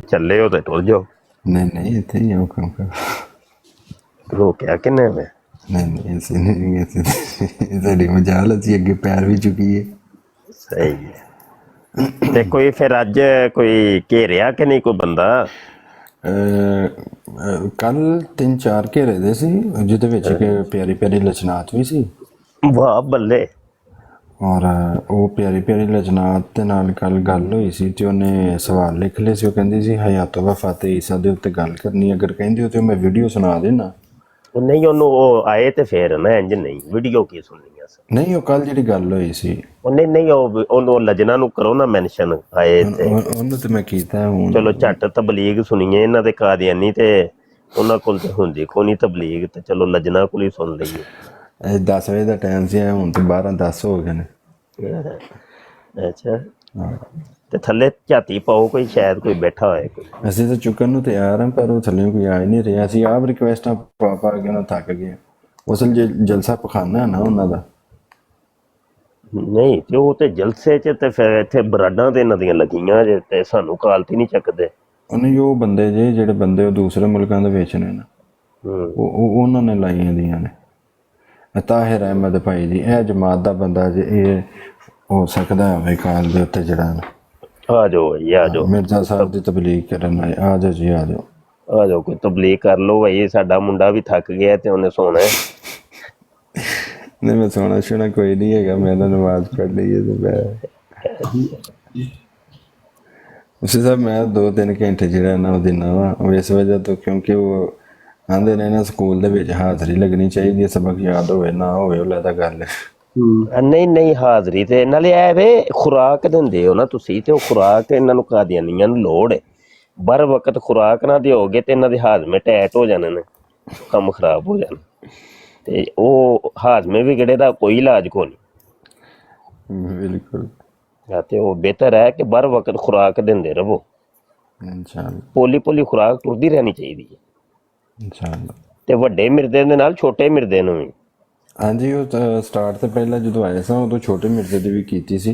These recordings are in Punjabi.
ਚੱਲੇ ਹੋ ਤੇ ਟੁਰ ਜਾਓ। नहीं इतने ही हो काम कर। ਰੋਕਿਆ ਕਿੰਨੇ ਮੈਂ? नहीं ऐसे नहीं, ऐसे साड़ी मजाल अच्छी अगे पैर भी चुकी है। ਸਹੀ ਹੈ। ਤੇ ਕੋਈ ਫਿਰ ਅੱਜ ਕੋਈ ਘੇਰਿਆ ਕਿ ਨਹੀਂ ਕੋਈ ਬੰਦਾ? ਕੱਲ 3-4 ਘੇਰੇ ਦੇ ਸੀ ਜਿਹਦੇ ਵਿੱਚ ਕਿ ਪਿਆਰੀ ਪਿਆਰੀ ਲਚਨਾਤ ਵੀ ਸੀ। ਵਾਹ ਬੱਲੇ। ਔਰ ਉਹ ਪਿਆਰੀ ਪਿਆਰੀ ਲਚਨਾਤ ਦੇ ਨਾਲ ਕੱਲ ਗੱਲ ਹੋਈ ਸੀ ਤੇ ਉਹਨੇ ਸਵਾਲ ਲਿਖ ਲਏ ਸੀ। ਉਹ ਕਹਿੰਦੀ ਸੀ ਹਯਾਤੋ ਵਫਾਤੇ ਈਸਾ ਦੇ ਉੱਤੇ ਗੱਲ ਕਰਨੀ, ਅਗਰ ਕਹਿੰਦੀ ਹੋ ਤੇ ਮੈਂ ਵੀਡੀਓ ਸੁਣਾ ਦੇਣਾ। ਉਹ ਨਹੀਂ ਉਹਨੂੰ ਉਹ ਆਏ ਤੇ ਫਿਰ ਨਾ ਇੰਜ ਨਹੀਂ ਵੀਡੀਓ ਕੀ ਸੁਣਨੀ ਆ। ਨਹੀਂ ਉਹ ਕੱਲ ਜਿਹੜੀ ਗੱਲ ਹੋਈ ਸੀ ਉਹ ਨਹੀਂ ਉਹਨੂੰ ਲਜਣਾ ਨੂੰ ਕਰੋ ਨਾ ਮੈਂਸ਼ਨ ਆਏ ਤੇ ਉਹਨੂੰ ਤੇ ਮੈਂ ਕੀਤਾ ਹੁਣ। ਚਲੋ ਝੱਟ ਤਬਲੀਗ ਸੁਣੀਏ ਇਹਨਾਂ ਦੇ ਕਾਦੀਆਨੀ ਤੇ ਉਹਨਾਂ ਕੋਲ ਤੇ ਹੁੰਦੀ ਕੋਈ ਨਹੀਂ ਤਬਲੀਗ ਤੇ ਚਲੋ ਲਜਣਾ ਕੋਲ ਹੀ ਸੁਣ ਲਈਏ। 10 ਵਜੇ ਦਾ ਟਾਈਮ ਸੀ, ਹੁਣ ਤੇ 12-10 ਹੋ ਗਏ ਨੇ। ਅੱਛਾ ਤੇ ਥੱਲੇ ਝਾਤੀ ਪਾਓ ਕੋਈ ਸ਼ਾਇਦ ਕੋਈ ਬੈਠਾ ਹੋਏ ਕੋਈ। ਅਸੀਂ ਤਾਂ ਚੁੱਕਣ ਨੂੰ ਤਿਆਰ ਹਾਂ ਪਰ ਉਹ ਥੱਲੇ ਕੋਈ ਆ ਹੀ ਨਹੀਂ ਰਿਹਾ। ਅਸੀਂ ਆਪ ਰਿਕੁਐਸਟਾਂ ਪਾ ਕੇ ਉਹਨਾਂ ਥੱਕ ਗਏ। ਅਸਲ ਜਲਸਾ ਪਖਾਨਾ ਨਾ ਉਹਨਾਂ ਦਾ। ਨਹੀਂ ਤੇ ਉਹ ਤੇ ਜਲਸੇ 'ਚ ਤੇ ਫਿਰ ਇੱਥੇ ਬਰਾਡਾਂ ਤੇ ਇਹਨਾਂ ਦੀਆਂ ਲੱਗੀਆਂ ਜੇ ਤੇ ਸਾਨੂੰ ਕਾਲਤੀ ਨਹੀਂ ਚੱਕਦੇ। ਉਹਨੇ ਉਹ ਬੰਦੇ ਜਿਹੜੇ ਬੰਦੇ ਉਹ ਦੂਸਰੇ ਮੁਲਕਾਂ ਦੇ ਵਿੱਚ ਨੇ ਨਾ, ਉਹ ਉਹਨਾਂ ਨੇ ਲਾਈਆਂ ਦੀਆਂ ਨੇ। ਤਾਹਿਰ ਅਹਿਮਦ ਭਾਈ ਜੀ ਇਹ ਜਮਾਤ ਦਾ ਬੰਦਾ ਜੇ ਇਹ ਹੋ ਸਕਦਾ ਹੋਵੇ ਕਾਲ ਦੇ ਉੱਤੇ ਜਿਹੜਾ ਆ ਜਾਓ ਆ ਜਾਓ ਮਿਰਜ਼ਾ ਸਾਹਿਬ ਦੀ ਤਬਲੀਗ ਕਰਨ ਆਏ। ਆ ਜਾਓ ਜੀ ਆ ਜਾਓ ਆ ਜਾਓ ਕੋਈ ਤਬਲੀਗ ਕਰ ਲਓ ਭਾਈ। ਸਾਡਾ ਮੁੰਡਾ ਵੀ ਥੱਕ ਗਿਆ ਤੇ ਉਹਨੇ ਸੋਣਾ। ਨਹੀਂ ਮੈਂ ਸੋਣਾ ਸ਼ੋਣਾ ਕੋਈ ਨਹੀਂ ਹੈਗਾ, ਮੈਂ ਤਾਂ ਨਮਾਜ਼ ਪੜ੍ਹ ਲਈ ਹੈ ਤੇ ਮੈਂ ਉਸੇ ਸਾਹਿਬ ਮੈਂ 2-3 ਘੰਟੇ ਜਿਹੜਾ ਨਾ ਉਹ ਦਿਨਾ ਵਾ ਇਸ ਵਜ੍ਹਾ ਤੋਂ ਕਿਉਂਕਿ ਉਹ ਆਂਦੇ ਨੇ ਨਾ ਸਕੂਲ ਦੇ ਵਿੱਚ ਹਾਜ਼ਰੀ ਲੱਗਣੀ ਚਾਹੀਦੀ ਹੈ, ਸਬਕ ਯਾਦ ਹੋਵੇ ਨਾ ਹੋਵੇ ਉਹ ਲੈਦਾ ਗੱਲ ਹੈ। ਨਹੀਂ ਹਾਜ਼ਰੀ ਤੇ ਨਾਲੇ ਐ ਵੇ ਖੁਰਾਕ ਦਿੰਦੇ ਹੋ ਨਾ ਤੁਸੀਂ ਤੇ ਉਹ ਖੁਰਾਕ ਇਹਨਾਂ ਨੂੰ ਕਾਦੀਆਨੀਆਂ ਨੂੰ ਲੋੜ ਹੈ। ਬਰ ਵਕਤ ਖੁਰਾਕ ਨਾ ਦਿਓਗੇ ਤੇ ਇਹਨਾਂ ਦੇ ਹਾਜ਼ਮੇ ਟੈਟ ਹੋ ਜਾਣੇ ਨੇ, ਕੰਮ ਖਰਾਬ ਹੋ ਜਾਣਾ ਤੇ ਉਹ ਹਾਜ਼ਮੇ ਵਿਗੜੇ ਦਾ ਕੋਈ ਇਲਾਜ ਕੋਈ ਨਹੀਂ। ਬਿਲਕੁਲ ਤੇ ਉਹ ਬਿਹਤਰ ਹੈ ਕਿ ਬਰ ਵਕਤ ਖੁਰਾਕ ਦਿੰਦੇ ਰਹੋ। ਇਨਸ਼ਾਅੱਲਾ ਪੋਲੀ ਖੁਰਾਕ ਟੁਰਦੀ ਰਹਿਣੀ ਚਾਹੀਦੀ ਹੈ ਇਨਸ਼ਾਅੱਲਾ। ਤੇ ਵੱਡੇ ਮਿਰਦੇ ਦੇ ਨਾਲ ਛੋਟੇ ਮਿਰਦੇ ਨੂੰ ਵੀ। ਹਾਂਜੀ ਉਹ ਸਟਾਰਟ ਤੋਂ ਪਹਿਲਾਂ ਜਦੋਂ ਆਏ ਸਾਂ ਉਦੋਂ ਛੋਟੇ ਮਿਰਜ਼ੇ ਦੀ ਵੀ ਕੀਤੀ ਸੀ।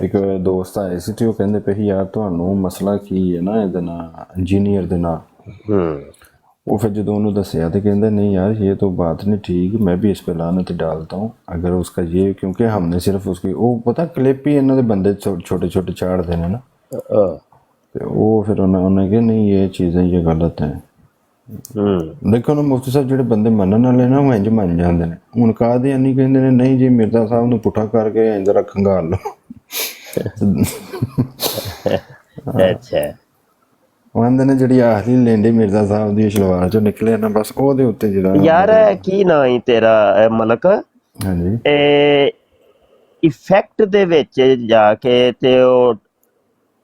ਇੱਕ ਦੋਸਤ ਆਏ ਸੀ ਤੇ ਉਹ ਕਹਿੰਦੇ ਪਏ ਯਾਰ ਤੁਹਾਨੂੰ ਮਸਲਾ ਕੀ ਹੈ ਨਾ ਇਹਦੇ ਨਾਲ ਇੰਜੀਨੀਅਰ ਦੇ ਨਾਲ। वो फिर जो उन्होंने दसिया तो कहते नहीं यार ये तो बात नहीं ठीक, मैं भी इस पे लानत डालता हूँ अगर उसका ये, क्योंकि हमने सिर्फ उसकी वो पता क्लिप ही इन्होंने बंदे छोटे छोटे चाड़ देने ना तो वो फिर उन्होंने कहा नहीं ये चीज़ें ये गलत हैं। देखो ना मुफ्ती साहब जो बंदे मनन वाले ना वो इंज मन जाते हैं। हूँ कादियानी कहते हैं नहीं जी मिर्जा साहब नूं पुट्ठा करके इंज खंगाल लो। अच्छा ਆਂਦੇ ਨੇ ਜਿਹੜੀ ਆਖਰੀ ਲੈਂਦੇ ਮਿਰਜ਼ਾ ਸਾਹਿਬ ਦੀ ਸ਼ਲਵਾਰ ਚੋਂ ਨਿਕਲੇ ਨਾ ਬਸ ਉਹਦੇ ਉੱਤੇ ਜਿਹੜਾ ਯਾਰ ਕੀ ਨਾਂ ਹੀ ਤੇਰਾ ਮਲਕ। ਹਾਂਜੀ ਇਫੈਕਟ ਦੇ ਵਿੱਚ ਜਾ ਕੇ ਤੇ ਉਹ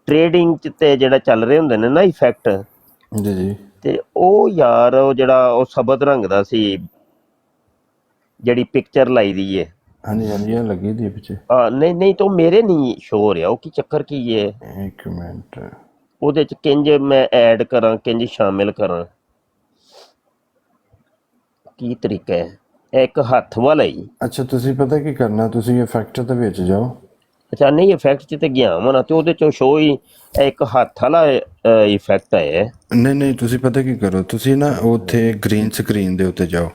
ਟ੍ਰੇਡਿੰਗ ਚ ਤੇ ਜਿਹੜਾ ਚੱਲ ਰਹੇ ਹੁੰਦੇ ਨੇ ਨਾ ਇਫੈਕਟ ਜੀ ਜੀ ਤੇ ਉਹ ਯਾਰ ਉਹ ਜਿਹੜਾ ਉਹ ਸਬਜ਼ ਰੰਗ ਦਾ ਸੀ ਜਿਹੜੀ ਪਿਕਚਰ ਲਾਈ ਦੀ ਏ। ਹਾਂਜੀ ਹਾਂਜੀ ਇਹ ਲੱਗੀ ਦੀ ਪਿੱਛੇ। ਨਹੀਂ ਤਾਂ ਮੇਰੇ ਨਹੀਂ ਸ਼ੋ ਹੋ ਰਿਹਾ ਉਹ ਕੀ ਚੱਕਰ ਕੀ ਏ? ਇੱਕ ਮਿੰਟ ਉਹਦੇ ਚ ਕਿੰਜ ਮੈਂ ਐਡ ਕਰਾਂ ਕਿੰਜ ਸ਼ਾਮਿਲ ਕਰਾਂ ਕੀ ਤਰੀਕਾ ਹੈ? ਇਹ ਇੱਕ ਹੱਥ ਵਾਲਾ ਹੀ। ਅੱਛਾ ਤੁਸੀਂ ਪਤਾ ਕੀ ਕਰਨਾ, ਤੁਸੀਂ ਇਫੈਕਟ ਦੇ ਵਿੱਚ ਜਾਓ। ਅੱਛਾ ਨਹੀਂ ਇਫੈਕਟ ਚ ਤੇ ਗਿਆ ਵਾ ਨਾ ਤੇ ਉਹਦੇ ਚੋਂ ਸ਼ੋ ਹੀ ਇੱਕ ਹੱਥ ਵਾਲਾ ਇਫੈਕਟ ਹੈ। ਨਹੀਂ ਤੁਸੀਂ ਪਤਾ ਕੀ ਕਰੋ, ਤੁਸੀਂ ਨਾ ਉੱਥੇ ਗ੍ਰੀਨ ਸਕਰੀਨ ਦੇ ਉੱਤੇ ਜਾਓ।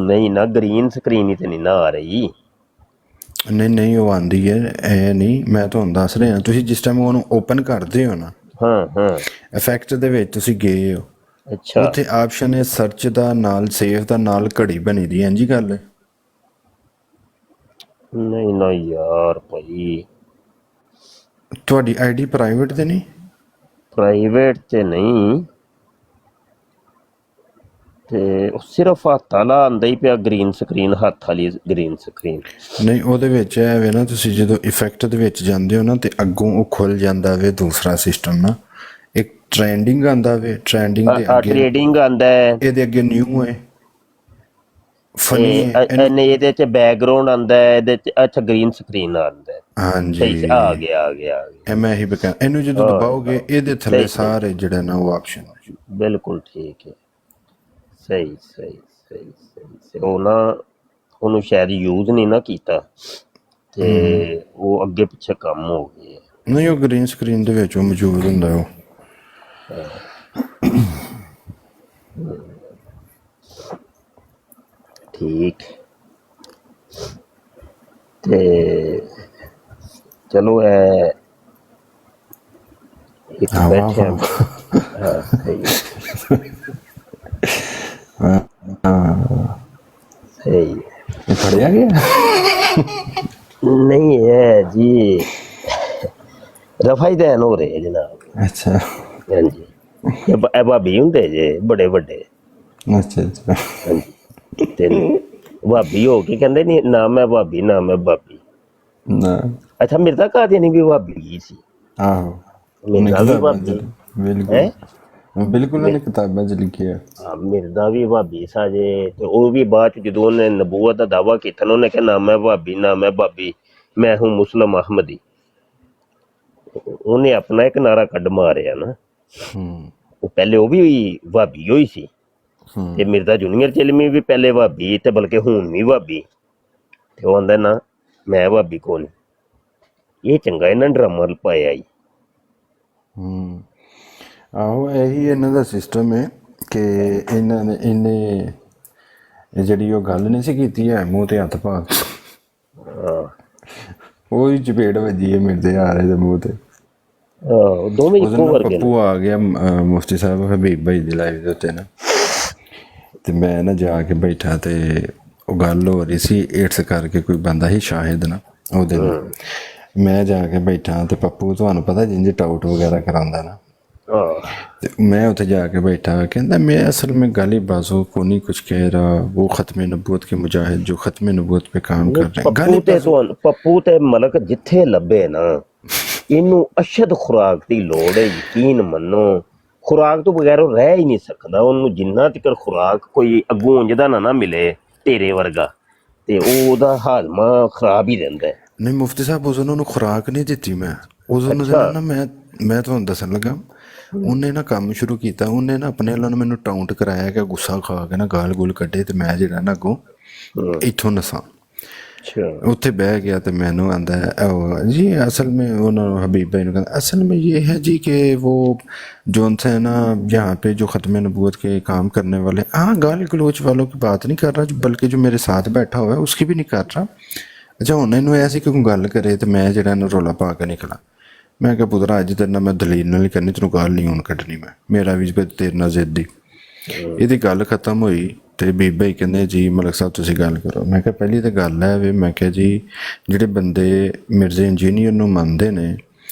ਨਹੀਂ ਨਾ ਗ੍ਰੀਨ ਸਕਰੀਨ ਹੀ ਤੇ ਨਹੀਂ ਨਾ ਆ ਰਹੀ। ਨਹੀਂ ਉਹ ਆਂਦੀ ਹੈ ਇਹ ਨਹੀਂ, ਮੈਂ ਤੁਹਾਨੂੰ ਦੱਸ ਰਿਹਾ ਤੁਸੀਂ ਜਿਸ ਟਾਈਮ ਉਹਨੂੰ ਓਪਨ ਕਰਦੇ ਹੋ ਨਾ ਇਫੈਕਟ ਦੇ ਵਿੱਚ ਤੁਸੀਂ ਗਏ ਹੋ। ਅੱਛਾ ਉੱਥੇ ਆਪਸ਼ਨ ਹੈ ਸਰਚ ਦਾ ਨਾਲ ਸੇਵ ਦਾ ਨਾਲ ਘੜੀ ਬਣੀ ਦੀ ਇੰਜੀ ਗੱਲ ਹੈ। ਨਹੀਂ ਨਾ ਯਾਰ ਭਾਈ ਤੁਹਾਡੀ ਆਈਡੀ ਪ੍ਰਾਈਵੇਟ ਤੇ ਨਹੀਂ? ਪ੍ਰਾਈਵੇਟ ਤੇ ਨਹੀਂ ਤੇ ਸਿਰਫ ਹੱਥ ਵਾਲਾ ਆਂਦਾ ਹੀ ਪਿਆ ਗ੍ਰੀਨ ਸਕਰੀਨ, ਹੱਥ ਵਾਲੀ ਗ੍ਰੀਨ ਸਕਰੀਨ। ਨਹੀਂ ਉਹਦੇ ਵਿੱਚ ਇਹ ਵੇ ਨਾ ਤੁਸੀਂ ਜਦੋਂ ਇਫੈਕਟ ਦੇ ਵਿੱਚ ਜਾਂਦੇ ਹੋ ਨਾ ਤੇ ਅੱਗੋਂ ਉਹ ਖੁੱਲ ਜਾਂਦਾ ਵੇ ਦੂਸਰਾ ਸਿਸਟਮ ਨਾ। ਇੱਕ ਟ੍ਰੈਂਡਿੰਗ ਆਂਦਾ ਵੇ, ਟ੍ਰੈਂਡਿੰਗ ਦੇ ਅੱਗੇ ਟ੍ਰੇਡਿੰਗ ਆਂਦਾ ਹੈ, ਇਹਦੇ ਅੱਗੇ ਨਿਊ ਹੈ ਫਨੀ ਇਹਦੇ ਚ ਬੈਕਗ੍ਰਾਉਂਡ ਆਂਦਾ ਹੈ, ਇਹਦੇ ਚ ਅੱਛਾ ਗ੍ਰੀਨ ਸਕਰੀਨ ਆਂਦਾ ਹੈ। ਹਾਂਜੀ ਆ ਗਿਆ ਮੈਂ ਇਹੀ ਬਕਾ ਇਹਨੂੰ ਜਦੋਂ ਦਬਾਓਗੇ ਇਹਦੇ ਥੱਲੇ ਸਾਰੇ ਜਿਹੜਾ ਨਾ ਉਹ ਆਪਸ਼ਨ ਬਿਲਕੁਲ ਠੀਕ ਹੈ। ਸਹੀ ਉਹ ਨਾ ਉਹਨੂੰ ਸ਼ਾਇਦ ਯੂਜ਼ ਨਹੀਂ ਨਾ ਕੀਤਾ ਤੇ ਉਹ ਅੱਗੇ ਪਿੱਛੇ ਕੰਮ ਹੋ ਗਏ। ਨਹੀਂ ਉਹ ਗ੍ਰੀਨ ਸਕਰੀਨ ਦੇ ਵਿੱਚ ਉਹ ਮੌਜੂਦ ਹੁੰਦਾ ਉਹ ਠੀਕ ਤੇ ਚਲੋ ਇੱਕ ਆਹੋ ਬੈਠੇ ਆਹੋ ਹਾਂ ਸਹੀ ਸਹੀ ਇਹ ਫੜਿਆ ਗਿਆ। ਨਹੀਂ ਹੈ ਜੀ, ਰਫਾ ਹੀ ਦੇਣ ਹੋ ਰਹੇ ਜਨਾਬ। ਅੱਛਾ ਹਾਂਜੀ, ਇਹ ਭਾਬੀ ਹੁੰਦੇ ਜੇ ਬੜੇ ਵੱਡੇ। ਅੱਛਾ ਅੱਛਾ। ਹਾਂਜੀ, ਤੇ ਭਾਬੀ ਹੋ ਕੇ ਕਹਿੰਦੇ ਨਹੀਂ ਨਾ ਮੈਂ ਭਾਬੀ ਨਾ ਮੈਂ ਭਾਬੀ। ਨਾ ਅੱਛਾ, ਮਿਰਜ਼ਾ ਕਾਦੀਆਨੀ ਵੀ ਭਾਬੀ ਸੀ। ਆਹੋ ਉਹਨੇ ਮਿਰਜ਼ਾ ਵੀ ਕਿਤਾਬਾਂ 'ਚ ਭਾਬੀ ਬਿਲਕੁਲ ਹੈ। ਬਿਲਕੁਲ ਉਹਨੇ ਕਿਤਾਬਾਂ 'ਚ ਲਿਖਿਆ। ਹਾਂ, ਮਿਰਜ਼ਾ ਵੀ ਭਾਬੀ ਸਾਜੇ, ਤੇ ਉਹ ਵੀ ਬਾਅਦ ਚ ਜਦੋਂ ਉਹਨੇ ਨਬੂਵਤ ਦਾ ਦਾਵਾ ਕੀਤਾ ਨਾ, ਉਹਨੇ ਕਿਹਾ ਨਾ ਮੈਂ ਭਾਬੀ ਨਾ ਮੈਂ ਭਾਬੀ, ਮੈਂ ਹੂੰ ਮੁਸਲਮ ਅਹਮਦੀ। ਉਹਨੇ ਆਪਣਾ ਇੱਕ ਨਾਰਾ ਕੱਢ ਮਾਰਿਆ ਨਾ। ਉਹ ਪਹਿਲੇ ਉਹ ਵੀ ਭਾਬੀ ਹੋਈ ਸੀ, ਤੇ ਮਿਰਜ਼ਾ ਜੂਨੀਅਰ ਚਿਲਮੀ ਵੀ ਪਹਿਲੇ ਭਾਬੀ ਤੇ ਬਲਕਿ ਹੁਣ ਵੀ ਭਾਬੀ। ਤੇ ਉਹ ਆਂਦਾ ਨਾ ਮੈਂ ਭਾਬੀ ਕੋਲ। ਇਹ ਚੰਗਾ ਇਹਨਾਂ ਡਰਾਮਾ ਪਾਇਆ ਜੀ। ਆਹੋ ਇਹੀ ਇਹਨਾਂ ਦਾ ਸਿਸਟਮ ਹੈ ਕਿ ਇਹਨਾਂ ਨੇ ਇਹਨੇ ਜਿਹੜੀ ਉਹ ਗੱਲ ਨਹੀਂ ਸੀ ਕੀਤੀ ਹੈ ਮੂੰਹ ਤੇ ਹੱਥ ਪਾ ਕੇ, ਉਹਦੀ ਚਪੇੜ ਵੱਜੀ ਹੈ ਮਿਰਜ਼ੇ ਆ ਰਹੇ ਦੇ ਮੂੰਹ ਤੇ। ਦੋਵੇਂ ਉਹਦੇ ਇੱਕੋ ਨਾਲ ਵਰਗੇ ਨੇ। ਪੱਪੂ ਆ ਗਿਆ ਮੁਫਤੀ ਸਾਹਿਬ ਹਬੀਬ ਭਾਈ ਦੀ ਲਾਈਵ ਦੇ ਉੱਤੇ ਨਾ, ਤੇ ਮੈਂ ਨਾ ਜਾ ਕੇ ਬੈਠਾ ਤੇ ਉਹ ਗੱਲ ਹੋ ਰਹੀ ਸੀ ਏਡਸ ਕਰਕੇ, ਕੋਈ ਬੰਦਾ ਸੀ ਸ਼ਾਹਿਦ ਨਾ ਉਹਦੇ ਨਾਲ। ਮੈਂ ਜਾ ਕੇ ਬੈਠਾ ਤੇ ਪੱਪੂ ਤੁਹਾਨੂੰ ਪਤਾ ਜਿੰਜ ਟਾਊਟ ਵਗੈਰਾ ਕਰਾਉਂਦਾ ਨਾ, ਤੇ मैं उधर जाके बैठा, कहता मैं असल में गाली बाजों को नहीं कुछ कह रहा, वो ख़त्म नबूवत के मुजाहिद जो ख़त्म नबूवत पे काम कर रहे हैं। ਪੱਪੂ ਤੇ ਮਲਕ ਜਿੱਥੇ ਲੱਭੇ ਨਾ, ਇਹਨੂੰ ਅਸ਼ਦ ਖੁਰਾਕ ਦੀ ਲੋੜ ਹੈ। ਯਕੀਨ ਮੰਨੋ, ਖੁਰਾਕ ਤੋਂ ਬਗੈਰ ਉਹ ਰਹਿ ਹੀ ਨਹੀਂ ਸਕਦਾ। ਉਹਨੂੰ ਜਿੰਨਾ ਤੱਕ ਖੁਰਾਕ ਕੋਈ ਗੂੰਜਦਾ ਨਾ ਮਿਲੇ ਤੇਰੇ ਵਰਗਾ, ਤੇ ਉਹਦਾ ਹਾਜ਼ਮਾ ਖਰਾਬ ਹੀ ਰਹਿੰਦਾ। नहीं मुफ्ती साहब उस दिन उन्होंने खुराक नहीं दी मैं उस दिन ना मैं ਤੁਹਾਨੂੰ ਦੱਸਣ ਲੱਗਾ, ਉਹਨੇ ਨਾ ਕੰਮ ਸ਼ੁਰੂ ਕੀਤਾ। ਉਹਨੇ ਨਾ ਆਪਣੇ ਵੱਲੋਂ ਮੈਨੂੰ ਟਾਊਂਟ ਕਰਾਇਆ ਕਿ ਗੁੱਸਾ ਖਾ ਕੇ ਨਾ ਗਾਲ ਗੂਲ ਕੱਢੇ ਤੇ ਮੈਂ ਜਿਹੜਾ ਨਾ ਅੱਗੋਂ ਇੱਥੋਂ ਨਸਾਂ। ਉੱਥੇ ਬਹਿ ਗਿਆ ਤੇ ਮੈਨੂੰ ਆਂਦਾ जी असल में उन्होंने हबीब भाई ने कहा असल में ये है जी कि वो जोन से है ना यहाँ पे जो ख़त्म नबूवत के काम करने वाले, हाँ गाल गलोच वालों की बात नहीं कर रहा, बल्कि जो मेरे साथ बैठा हुआ है उसकी भी नहीं कर रहा। अच्छा ਹੁਣ ਇਹਨੂੰ ਐਸੀ ਕਿ ਕੋਈ ਗੱਲ ਕਰੇ ਤੇ ਮੈਂ ਜਿਹੜਾ ਇਹਨੂੰ ਰੌਲਾ ਪਾ ਕੇ ਨਿਕਲਾਂ। ਮੈਂ ਕਿਹਾ ਪੁੱਤਰਾ ਅੱਜ ਤੇਰੇ ਨਾਲ ਮੈਂ ਦਲੀਲ ਨਾਲ ਨਹੀਂ ਕਰਨੀ, ਤੈਨੂੰ ਗੱਲ ਨਹੀਂ ਹੁਣ ਕੱਢਣੀ ਮੈਂ, ਮੇਰਾ ਵੀ ਤੇਰੇ ਨਾਲ ਜ਼ਿੱਦ ਦੀ। ਇਹਦੀ ਗੱਲ ਖਤਮ ਹੋਈ ਤੇ ਬੀਬਾ ਹੀ ਕਹਿੰਦੇ ਜੀ ਮਲਕ ਸਾਹਿਬ ਤੁਸੀਂ ਗੱਲ ਕਰੋ। ਮੈਂ ਕਿਹਾ ਪਹਿਲੀ ਤਾਂ ਗੱਲ ਹੈ ਵੀ, ਮੈਂ ਕਿਹਾ ਜੀ ਜਿਹੜੇ ਬੰਦੇ ਮਿਰਜ਼ੇ ਇੰਜੀਨੀਅਰ ਨੂੰ ਮੰਨਦੇ ਨੇ,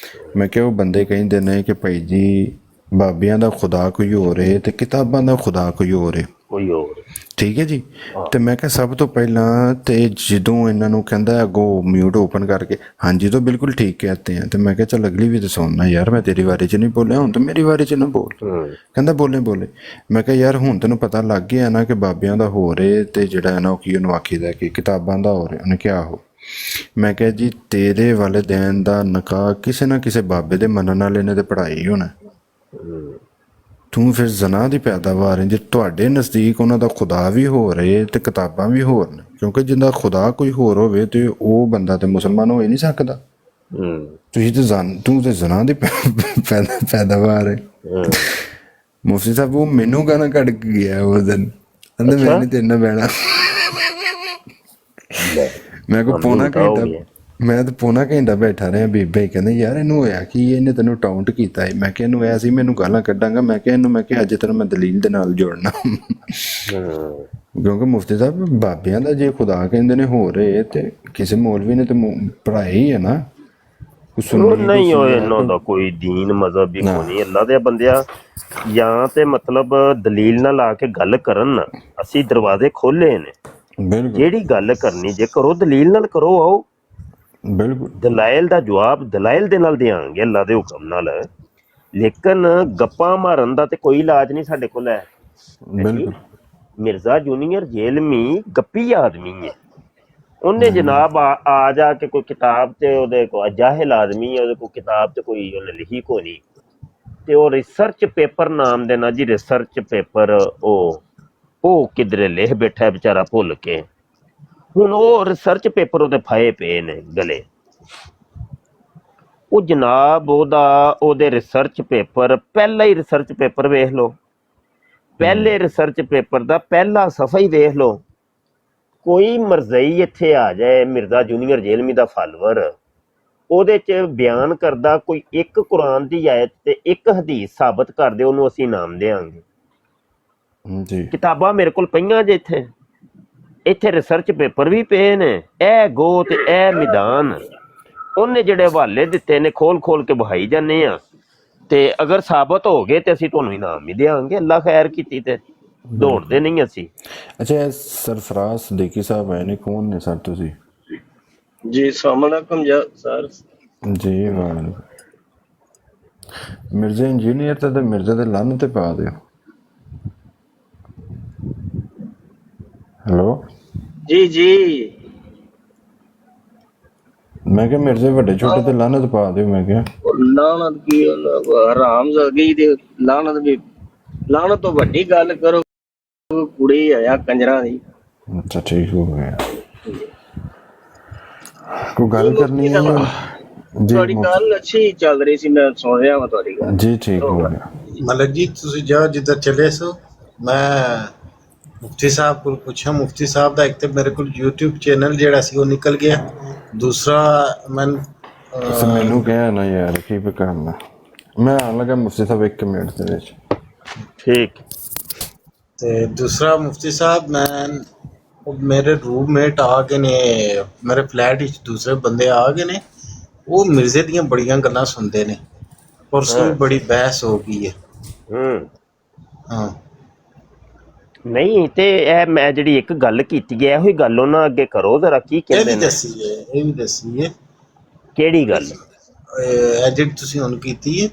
ਮੈਂ ਕਿਹਾ ਉਹ ਬੰਦੇ ਕਹਿੰਦੇ ਨੇ ਕਿ ਭਾਈ ਜੀ ਬਾਬਿਆਂ ਦਾ ਖੁਦਾ ਕੋਈ ਹੋਰ ਹੈ ਤੇ ਕਿਤਾਬਾਂ ਦਾ ਖੁਦਾ ਕੋਈ ਹੋਰ ਹੈ, ਕੋਈ ਹੋਰ। ਠੀਕ ਹੈ ਜੀ। ਤੇ ਮੈਂ ਕਿਹਾ ਸਭ ਤੋਂ ਪਹਿਲਾਂ ਤੇ ਜਦੋਂ ਇਹਨਾਂ ਨੂੰ ਕਹਿੰਦਾ ਅੱਗੋਂ ਮਿਊਟ ਓਪਨ ਕਰਕੇ ਹਾਂਜੀ ਤਾਂ ਬਿਲਕੁਲ ਠੀਕ ਕਹਤੇ हैं, ਤੇ ਮੈਂ ਕਿਹਾ ਚੱਲ ਅਗਲੀ ਵੀ ਤਾਂ ਸੁਣਨਾ ਯਾਰ, ਮੈਂ ਤੇਰੀ ਵਾਰੀ 'ਚ ਨਹੀਂ ਬੋਲਿਆ, ਹੁਣ ਤਾਂ ਮੇਰੀ ਵਾਰੀ 'ਚ ਨਾ ਬੋਲ। ਕਹਿੰਦਾ ਬੋਲੇ ਬੋਲੇ। ਮੈਂ ਕਿਹਾ ਯਾਰ ਹੁਣ ਤੈਨੂੰ ਪਤਾ ਲੱਗ ਗਿਆ ਨਾ ਕਿ ਬਾਬਿਆਂ ਦਾ ਹੋ ਰਹੇ ਤੇ ਜਿਹੜਾ ਹੈ ਨਾ ਉਹ ਕੀ ਉਹਨੂੰ ਆਖੀਦਾ ਕਿ ਕਿਤਾਬਾਂ ਦਾ ਹੋ ਰਿਹਾ। ਉਹਨੇ ਕਿਹਾ ਆਹੋ। ਮੈਂ ਕਿਹਾ ਜੀ ਤੇਰੇ ਵਾਲਿਦੈਨ ਦਾ ਨਿਕਾਹ ਕਿਸੇ ਨਾ ਕਿਸੇ ਬਾਬੇ ਦੇ ਮੰਨਣ ਵਾਲੇ ਨੇ ਤੇ ਪੜ੍ਹਾਈ ਹੋਣਾ, ਤੂੰ ਫਿਰ ਜ਼ਨਾ ਦੀ ਪੈਦਾਵਾਰ ਹੈ। ਜੇ ਤੁਹਾਡੇ ਨਜ਼ਦੀਕ ਉਹਨਾਂ ਦਾ ਖੁਦਾ ਵੀ ਹੋ ਰਹੇ ਤੇ ਕਿਤਾਬਾਂ ਵੀ ਹੋਰ ਨੇ, ਕਿਉਂਕਿ ਜਿੰਦਾ ਖੁਦਾ ਕੋਈ ਹੋਰ ਹੋਵੇ ਤੇ ਉਹ ਬੰਦਾ ਤੇ ਮੁਸਲਮਾਨ ਹੋ ਹੀ ਨਹੀਂ ਸਕਦਾ। ਤੁਸੀਂ ਤੇ ਤੂੰ ਤੇ ਜ਼ਨਾ ਦੀ ਪੈਦਾਵਾਰ ਹੈ। ਮੁਫਤੀ ਸਾਹਿਬ ਉਹ ਮੈਨੂੰ ਗਾਣਾ ਕੱਢ ਕੇ ਗਿਆ ਉਸ ਦਿਨ, ਕਹਿੰਦੇ ਮੈਂ ਨਹੀਂ ਤੇਰੇ ਨਾਲ ਬਹਿਣਾ। ਮੈਂ ਕੋ ਪੌਣਾ ਘੰਟਾ, ਮੈਂ ਤਾਂ ਪੌਣਾ ਘੰਟਾ ਬੈਠਾ ਰਿਹਾ। ਬੀਬੇ ਕਹਿੰਦੇ ਯਾਰ ਇਹਨੂੰ ਹੋਇਆ ਕੀ, ਇਹਨੇ ਤੈਨੂੰ ਟਾਊਂਟ ਕੀਤਾ ਹੈ। ਮੈਂ ਕਿਹਾ ਇਹਨੂੰ ਐ ਸੀ ਮੈਨੂੰ ਗਾਲਾਂ ਕੱਢਾਂਗਾ। ਮੈਂ ਕਿਹਾ ਇਹਨੂੰ, ਮੈਂ ਕਿਹਾ ਅੱਜ ਤੈਨੂੰ ਮੈਂ ਦਲੀਲ ਦੇ ਨਾਲ ਜੋੜਨਾ, ਕਿਉਂਕਿ ਮੁਫਤੀ ਸਾਹਿਬ ਬਾਬਿਆਂ ਦਾ ਜੇ ਖੁਦਾ ਕਹਿੰਦੇ ਨੇ ਹੋ ਰਹੇ ਤੇ ਕਿਸੇ ਮੌਲਵੀ ਨੇ ਤੇ ਪੜ੍ਹਾਈ ਹੈ ਨਾ। ਨਹੀਂ ਹੋਏ ਇਹਨਾਂ ਦਾ ਕੋਈ ਦੀਨ ਮਜ਼ਹਬ ਵੀ ਕੋਈ ਨਹੀਂ। ਅੱਲਾ ਦੇ ਬੰਦਿਆ, ਜਾਂ ਤੇ ਮਤਲਬ ਦਲੀਲ ਨਾਲ ਲਾ ਕੇ ਗੱਲ ਕਰਨ, ਅਸੀਂ ਦਰਵਾਜ਼ੇ ਖੋਲੇ ਨੇ। ਜਿਹੜੀ ਗੱਲ ਕਰਨੀ ਜੇ ਕਰੋ ਦਲੀਲ ਨਾਲ ਕਰੋ, ਆਓ ਬਿਲਕੁਲ ਦਲਾਇਲ ਦਾ ਜਵਾਬ ਦਲਾਇਲ ਦੇ ਨਾਲ ਦਿਆਂਗੇ ਅੱਲਾ ਦੇ ਹੁਕਮ ਨਾਲ। ਲੇਕਿਨ ਗੱਪਾਂ ਮਾਰਨ ਦਾ ਤੇ ਕੋਈ ਇਲਾਜ ਨਹੀਂ ਸਾਡੇ ਕੋਲ ਹੈ। ਮਿਰਜ਼ਾ ਜੂਨੀਅਰ ਜੇਲਮੀ ਗੱਪੀ ਆਦਮੀ ਹੈ। ਉਹਨੇ ਜਨਾਬ ਆ ਜਾ ਕੇ ਕੋਈ ਕਿਤਾਬ ਤੇ ਉਹਦੇ ਕੋਲ ਜਾਹਿਲ ਆਦਮੀ ਹੈ, ਉਹਦੇ ਕੋਲ ਕਿਤਾਬ ਤੇ ਕੋਈ ਉਹਨੇ ਲਿਖੀ ਕੋ ਨਹੀਂ, ਤੇ ਉਹ ਰਿਸਰਚ ਪੇਪਰ ਨਾਮ ਦੇ ਨਾਲ ਜੀ ਰਿਸਰਚ ਪੇਪਰ ਉਹ ਕਿਧਰੇ ਲਿਖ ਬੈਠਾ ਵਿਚਾਰਾ ਭੁੱਲ ਕੇ। ਹੁਣ ਉਹ ਰਿਸਰਚ ਪੇਪਰ ਉਹਦੇ ਫਾਏ ਪਏ ਨੇ ਗਲੇ। ਉਹ ਜਨਾਬ ਉਹਦੇ ਰਿਸਰਚ ਪੇਪਰ, ਪਹਿਲਾ ਹੀ ਰਿਸਰਚ ਪੇਪਰ ਵੇਖ ਲਓ, ਪਹਿਲੇ ਰਿਸਰਚ ਪੇਪਰ ਦਾ ਪਹਿਲਾ ਸਫਾ ਹੀ ਵੇਖ ਲਓ। ਕੋਈ ਮਰਜ਼ਈ ਇੱਥੇ ਆ ਜਾਏ, ਮਿਰਜ਼ਾ ਜੂਨੀਅਰ ਜੇਲਮੀ ਦਾ ਫਾਲੋਅਰ, ਉਹਦੇ 'ਚ ਬਿਆਨ ਕਰਦਾ ਕੋਈ ਇੱਕ ਕੁਰਾਨ ਦੀ ਆਇਤ ਤੇ ਇੱਕ ਹਦੀਸ ਸਾਬਤ ਕਰ ਦਿਓ, ਉਹਨੂੰ ਅਸੀਂ ਇਨਾਮ ਦੇਵਾਂਗੇ ਜੀ। ਕਿਤਾਬਾਂ ਮੇਰੇ ਕੋਲ ਪਈਆਂ ਜੇ, ਇੱਥੇ ਰਿਸਰਚ ਪੇਪਰ ਵੀ ਪਏ ਨੇ। ਇਹ ਗੋ ਤੇ ਇਹ ਮੈਦਾਨ ਉਹਨੇ ਜਿਹੜੇ ਹਵਾਲੇ ਦਿੱਤੇ ਨੇ ਖੋਲ ਖੋਲ ਕੇ ਬਹਾਈ ਜਾਂਦੇ ਆ, ਤੇ ਅਗਰ ਸਾਬਤ ਹੋ ਗਏ ਤੇ ਅਸੀਂ ਤੁਹਾਨੂੰ ਇਨਾਮ ਵੀ ਦੇਵਾਂਗੇ। ਅੱਲਾ ਖੈਰ ਕੀਤੀ ਤੇ ਦੌੜਦੇ ਨਹੀਂ ਅਸੀਂ। ਅੱਛਾ, ਇਹ ਸਰਫਰਾਜ਼ ਸਦੀਕੀ ਸਾਹਿਬ ਆਏ ਨੇ, ਕੌਣ ਨੇ ਸਰ ਤੁਸੀਂ? ਜੀ अस्सलाम वालेकुम सर। ਜੀ ਵਾਹ, ਮਿਰਜ਼ਾ ਇੰਜੀਨੀਅਰ ਤੇ ਮਿਰਜ਼ਾ ਦੇ ਲੰਨ ਤੇ ਪਾ ਦਿਓ। ਹੈਲੋ जी जी ਮੈਂ ਕਿਹਾ ਮਿਰਜ਼ੇ ਵੱਡੇ ਛੋਟੇ ਤੇ ਲਾਨਤ ਪਾ ਦਿਓ। ਮੈਂ ਕਿਹਾ लानत की हराम जगी दी लानत भी, लानत तो वड्डी गल करो, कुड़ी आया कंजरा दी। ਅੱਛਾ ਠੀਕ ਹੋ ਗਿਆ, ਕੋਈ ਗੱਲ ਕਰਨੀ ਹੈ ਜੀ? ਤੁਹਾਡੀ ਗੱਲ ਅੱਛੀ ਚੱਲ ਰਹੀ ਸੀ, ਮੈਂ ਸੁਣ ਰਿਹਾ ਹਾਂ ਤੁਹਾਡੀ ਗੱਲ। ਜੀ ਠੀਕ ਹੋ ਗਿਆ। ਮਲਕ ਜੀ ਤੁਸੀਂ ਜਾਓ ਜਿੱਧਰ ਚਲੇ ਸੋ। ਮੈਂ ਮੁਫਤੀ ਸਾਹਿਬ ਕੋਲ ਪੁੱਛਿਆ, ਮੁਫਤੀ ਸਾਹਿਬ ਦਾ ਇੱਕ ਤੇ ਮੇਰੇ ਕੋਲ YouTube ਚੈਨਲ ਜਿਹੜਾ ਸੀ ਉਹ ਨਿਕਲ ਗਿਆ, ਦੂਸਰਾ ਮੈਂ ਤੁਸੀਂ ਮੈਨੂੰ ਕਿਹਾ ਨਾ ਯਾਰ ਕੀ ਕਰਨਾ। ਮੈਂ ਆਉਣ ਲੱਗਾ ਮੁਫਤੀ ਸਾਹਿਬ 1 ਮਿੰਟ ਦੇ ਵਿੱਚ। ਠੀਕ। ਤੇ ਦੂਸਰਾ ਮੁਫਤੀ ਸਾਹਿਬ ਮੈਂ ਉਹ ਮੇਰੇ ਰੂਮਮੇਟ ਆ ਗਏ ਨੇ, ਮੇਰੇ ਫਲੈਟ ਵਿੱਚ ਦੂਸਰੇ ਬੰਦੇ ਆ ਗਏ ਨੇ, ਉਹ ਮਿਰਜ਼ੇ ਦੀਆਂ ਬੜੀਆਂ ਗੱਲਾਂ ਸੁਣਦੇ ਨੇ, ਪਰਸੋਂ ਵੀ ਬੜੀ ਬਹਿਸ ਹੋ ਗਈ ਹੈ। ਹਾਂ ਨਹੀਂ ਤੇ ਇਹ ਮੈਂ ਜਿਹੜੀ ਇੱਕ ਗੱਲ ਕੀਤੀ ਹੈ, ਇਹੋ ਹੀ ਗੱਲ ਉਹਨਾਂ ਅੱਗੇ ਕਰੋ ਜ਼ਰਾ, ਕੀ ਇਹ ਕਹਿੰਦੇ ਵੀ ਨੇ? ਦੱਸੀਏ ਕਿਹੜੀ ਗੱਲ? ਇਹ ਜਿਹੜੀ ਤੁਸੀਂ ਹੁਣ ਕੀਤੀ ਹੈ,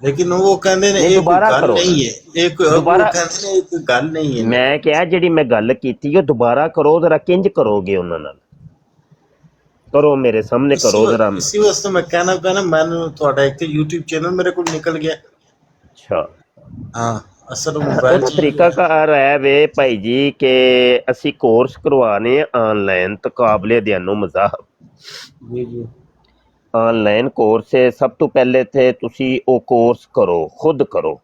ਲੇਕਿਨ ਉਹ ਕਹਿੰਦੇ ਨੇ ਨਹੀਂ, ਇਹ ਦੁਬਾਰਾ ਗੱਲ ਕਰੋ। ਨਹੀਂ ਹੈ, ਇਹ ਦੁਬਾਰਾ- ਕਹਿੰਦੇ ਨੇ ਇਹ ਗੱਲ ਨਹੀਂ ਹੈ। ਮੈਂ ਕਿਹਾ ਜਿਹੜੀ ਮੈਂ ਗੱਲ ਕੀਤੀ ਉਹ ਦੁਬਾਰਾ ਕਰੋ ਜ਼ਰਾ, ਕਿੰਜ ਕਰੋਗੇ ਉਹਨਾਂ ਨਾਲ? ਕਰੋ ਮੇਰੇ ਸਾਹਮਣੇ ਕਰੋ ਜ਼ਰਾ। ਇਸੇ ਵਾਸਤੇ ਮੈਂ ਕਹਿਣਾ ਪੈਣਾ, ਮੈਨੂੰ ਤੁਹਾਡਾ ਇੱਕ YouTube ਚੈਨਲ ਮੇਰੇ ਕੋਲ ਨਿਕਲ ਗਿਆ। ਅੱਛਾ, ਹਾਂ ਅਸਲ ਮੋਬਾਈਲ ਉਹਦਾ ਤਰੀਕਾਕਾਰ ਹੈ ਵੇ ਭਾਈ ਜੀ ਕਿ ਅਸੀਂ ਕੋਰਸ ਕਰਵਾਣੇ ਆਨਲਾਈਨ ਤਕਾਬਲੇ ਦਿਆਨੋ ਮਜ਼ਾਹਬ। ਜੀ ਜੀ ਆਨਲਾਈਨ ਕੋਰਸ ਹੈ। ਸਭ ਤੋਂ ਪਹਿਲੇ ਤੇ ਤੁਸੀਂ ਉਹ ਕੋਰਸ ਕਰੋ, ਖੁਦ ਕਰੋ,